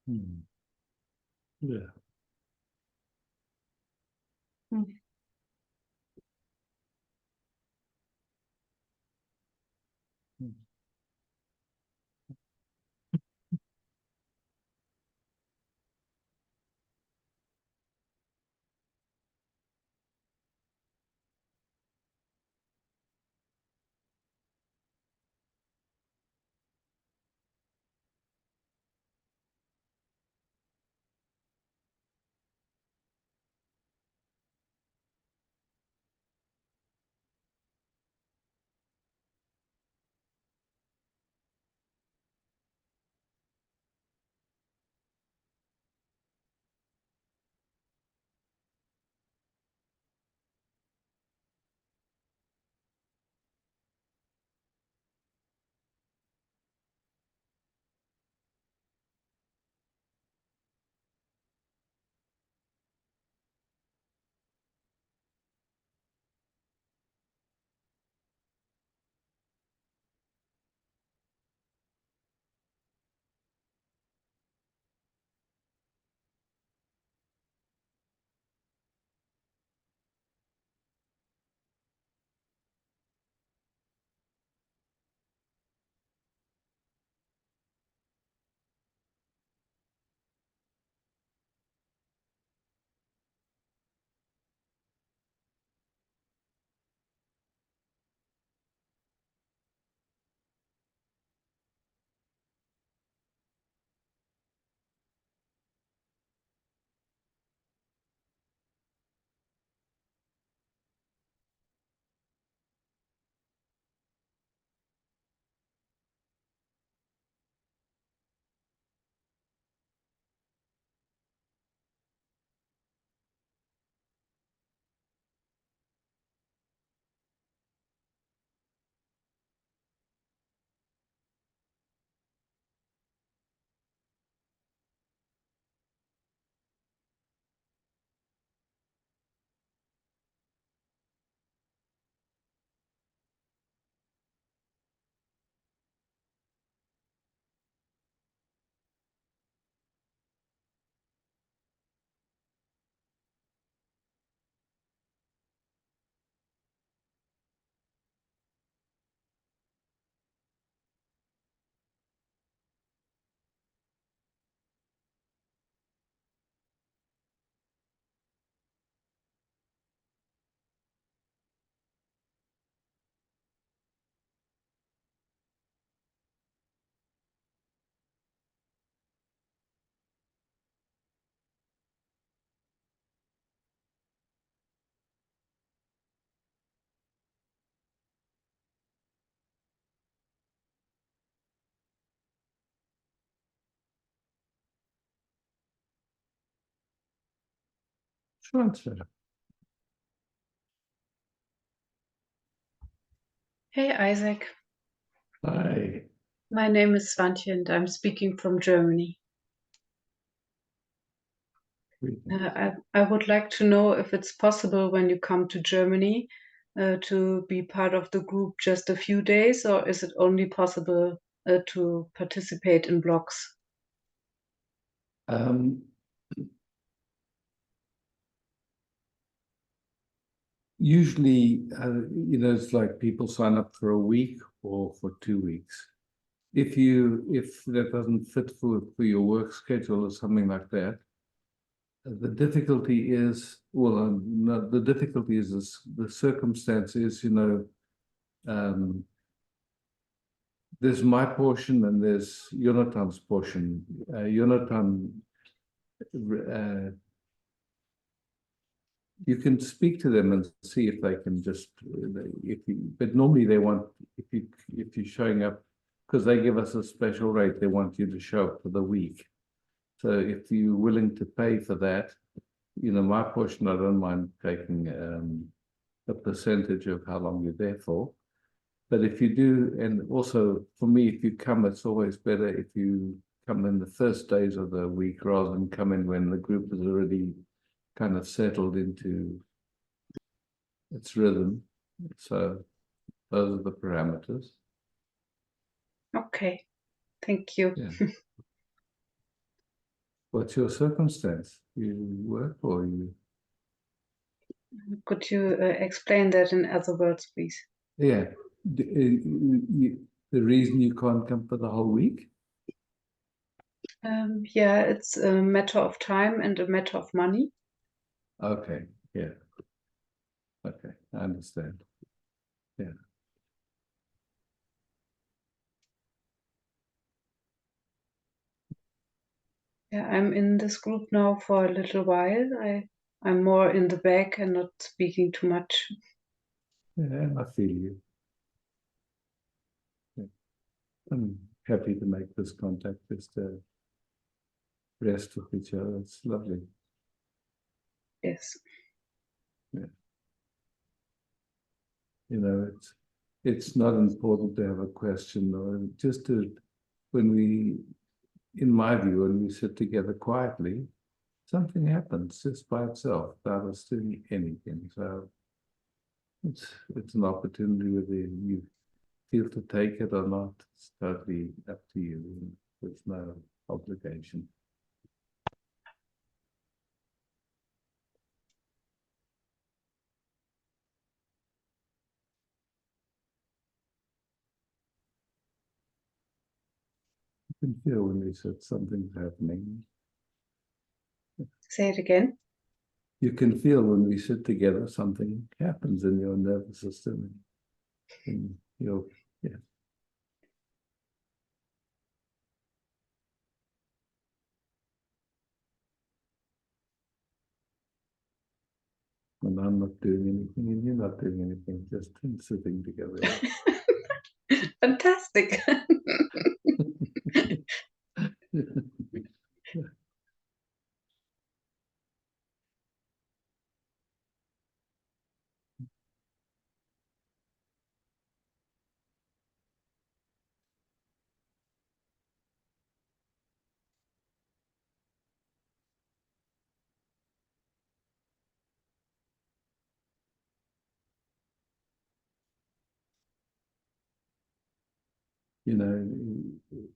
Hmm. Yeah. Hmm. Transfer. Hey Isaac, Hi. my name is Svantje and I'm speaking from Germany. I would like to know if it's possible when you come to Germany to be part of the group just a few days, or is it only possible to participate in blocks? Usually, it's like people sign up for a week or for 2 weeks. If that doesn't fit for your work schedule or something like that, the difficulty is, no, the difficulty is this, the circumstance is, there's my portion and there's Jonathan's portion. Jonathan, you can speak to them and see if they can just, but normally they want, if you're showing up, because they give us a special rate, they want you to show up for the week. So if you're willing to pay for that, my portion, I don't mind taking a percentage of how long you're there for. But if you do, and also for me, if you come, it's always better if you come in the first days of the week rather than come in when the group is already kind of settled into its rhythm. So those are the parameters. Okay, thank you. Yeah. What's your circumstance? You work or you? Could you explain that in other words, please? Yeah. The reason you can't come for the whole week? Yeah, it's a matter of time and a matter of money. Okay. Yeah. Okay. I understand. Yeah. Yeah, I'm in this group now for a little while. I'm more in the back and not speaking too much. Yeah, I feel you. Yeah. I'm happy to make this contact, just to rest with each other. It's lovely. Yes. Yeah. It's not important to have a question, or just to, in my view, when we sit together quietly, something happens just by itself without us doing anything. So it's an opportunity whether you feel to take it or not. It's totally up to you. There's no obligation. You can feel when we said something's happening. Say it again. You can feel when we sit together, something happens in your nervous system. In your, yeah. And I'm not doing anything, and you're not doing anything, just sitting together. Fantastic.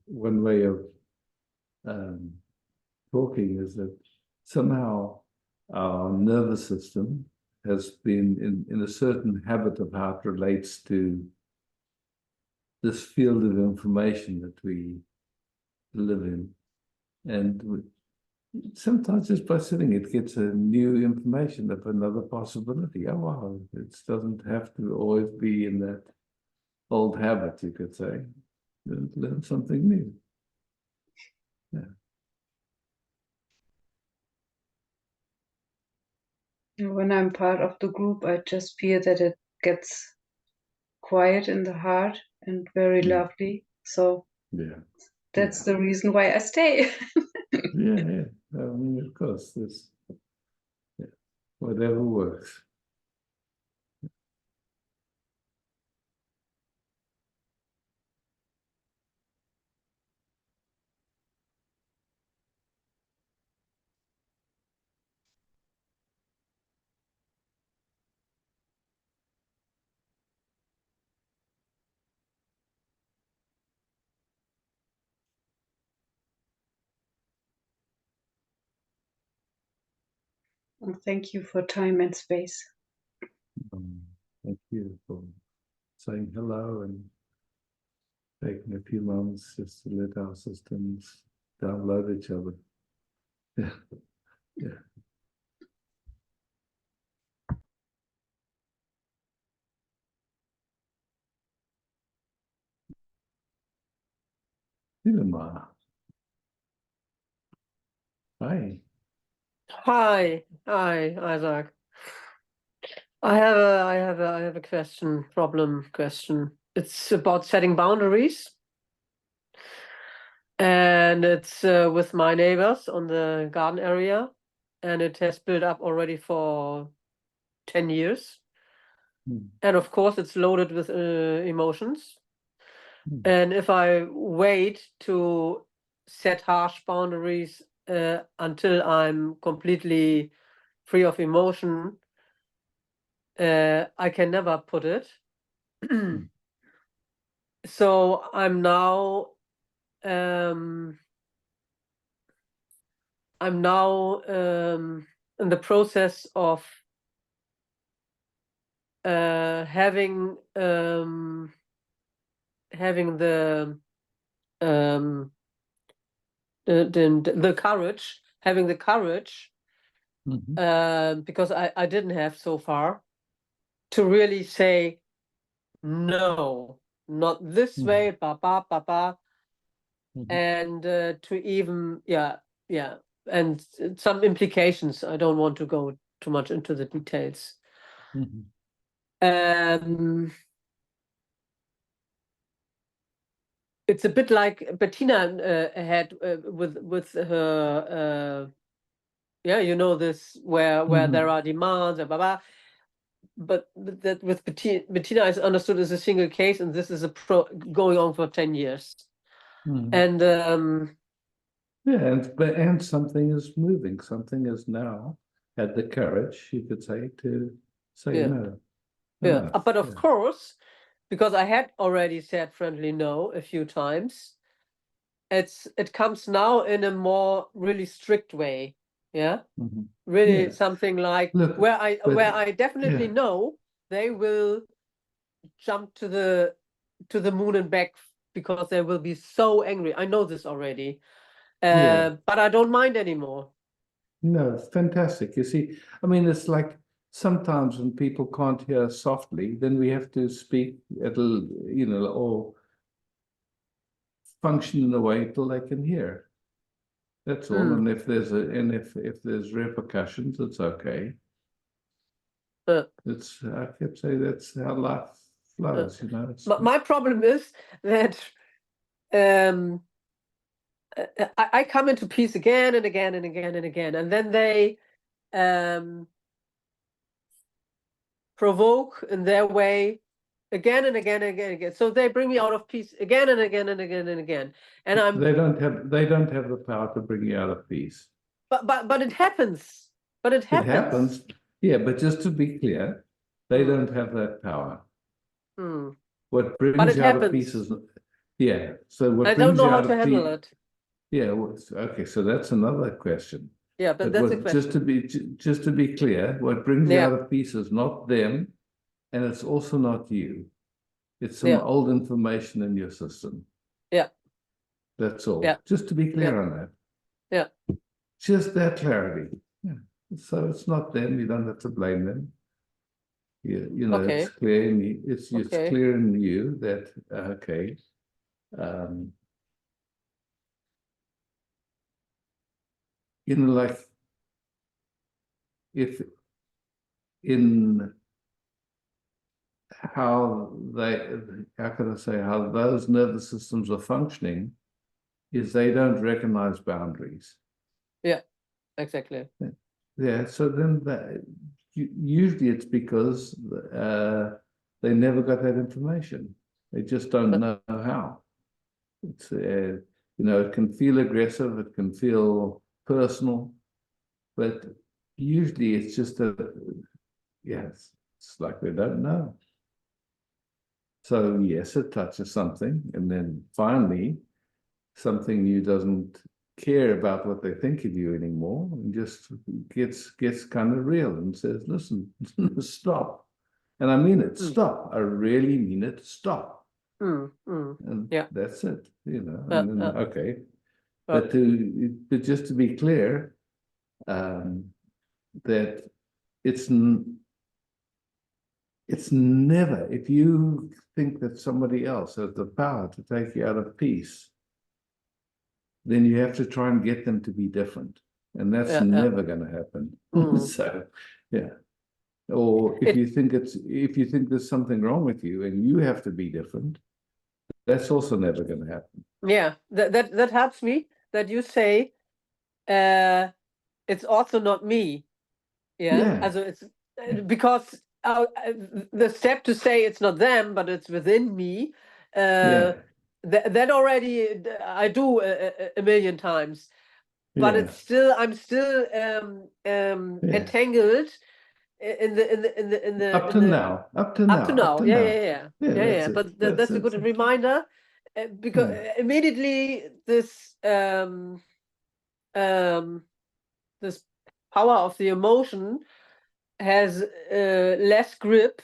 One way of talking is that somehow our nervous system has been in a certain habit of how it relates to this field of information that we live in. And sometimes just by sitting, it gets a new information of another possibility. Oh, wow, it doesn't have to always be in that old habit, you could say. Learn something new. Yeah. When I'm part of the group, I just feel that it gets quiet in the heart and very lovely. So Yeah. that's the reason why I stay. Yeah. I mean, of course, this. Yeah. whatever works. And thank you for time and space. Thank you for saying hello and taking a few moments just to let our systems download each other. Yeah. Yeah. Ilma. Hi. Hi, Isaac. I have a question. It's about setting boundaries, and it's with my neighbors on the garden area, and it has built up already for 10 years. And of course, it's loaded with emotions. And if I wait to set harsh boundaries until I'm completely free of emotion, I can never put it. So I'm now in the process of having the courage, because I didn't have so far, to really say no, not this way, ba. And to even and some implications. I don't want to go too much into the details. It's a bit like Bettina had with her you know, this where there are demands, blah, blah, blah. But that with Bettina is understood as a single case, and this is going on for 10 years. And and something is moving. Something is now had the courage, you could say, to say no. Enough. But of course, because I had already said friendly no a few times, it comes now in a more really strict way. Really something like, Look, where I definitely know they will jump to the moon and back, because they will be so angry. I know this already. But I don't mind anymore. No, fantastic. You see, I mean, it's like sometimes when people can't hear softly, then we have to speak or function in a way till they can hear. That's all. And if there's repercussions, it's okay. I kept saying that's how life flows, you know. But my problem is that I come into peace again and again and again and again, and then they provoke in their way again and again and again and again. So they bring me out of peace again and again and again and again. And they don't have the power to bring you out of peace. But it happens. It happens. Yeah, but just to be clear, they don't have that power. What brings you out of peace is So what I brings don't know you how out to of handle peace? it. Yeah, okay, so that's another question. Yeah, but that's a question. Just to be clear, what brings you out of peace is not them, and it's also not you. It's some old information in your system. Yeah. That's all. Yeah. Just to be clear on that. Yeah. Just that clarity. Yeah. So it's not them. You don't have to blame them. It's clear in you. It's clear in you that like if in how can I say, how those nervous systems are functioning is they don't recognize boundaries. Yeah, exactly. yeah, so then usually it's because they never got that information. They just don't know how. It's you know, it can feel aggressive, it can feel personal, but usually it's just yes, it's like they don't know. So yes, it touches something, and then finally, something new doesn't care about what they think of you anymore, and just gets kind of real and says, "Listen, stop." And I mean it. Stop. I really mean it. Stop. And Yeah. that's it. You know. And then, okay. But But just to be clear, that it's never, if you think that somebody else has the power to take you out of peace, then you have to try and get them to be different. And that's never going to happen. So, yeah. Or if you think there's something wrong with you and you have to be different, that's also never going to happen. yeah, that helps me that you say it's also not me. Yeah. Also it's because the step to say it's not them, but it's within me. That already I do a million times, but Yeah. it's still I'm still entangled in the Up to now. Yeah. That's it. But That's that's a it. good reminder because immediately this this power of the emotion has less grip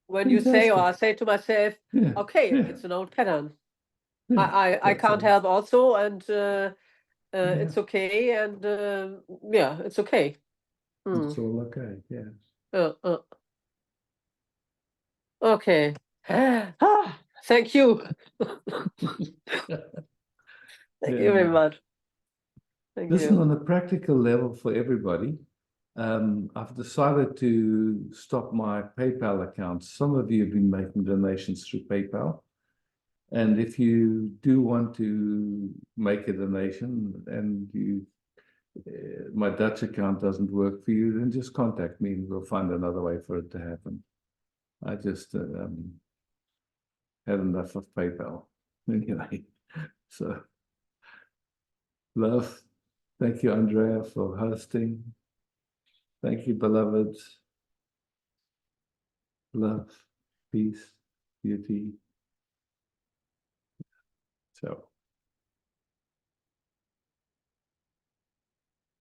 when you say, or I say to myself, okay, it's an old pattern. I can't help also, and it's okay, and yeah, it's okay. It's all okay. Yeah. Okay. Thank you. Thank you very much. Thank Listen, you. on a practical level for everybody, I've decided to stop my PayPal account. Some of you have been making donations through PayPal. And if you do want to make a donation and my Dutch account doesn't work for you, then just contact me and we'll find another way for it to happen. I just had enough of PayPal anyway. So, love. Thank you, Andrea, for hosting. Thank you, beloved. Love, peace, beauty. So.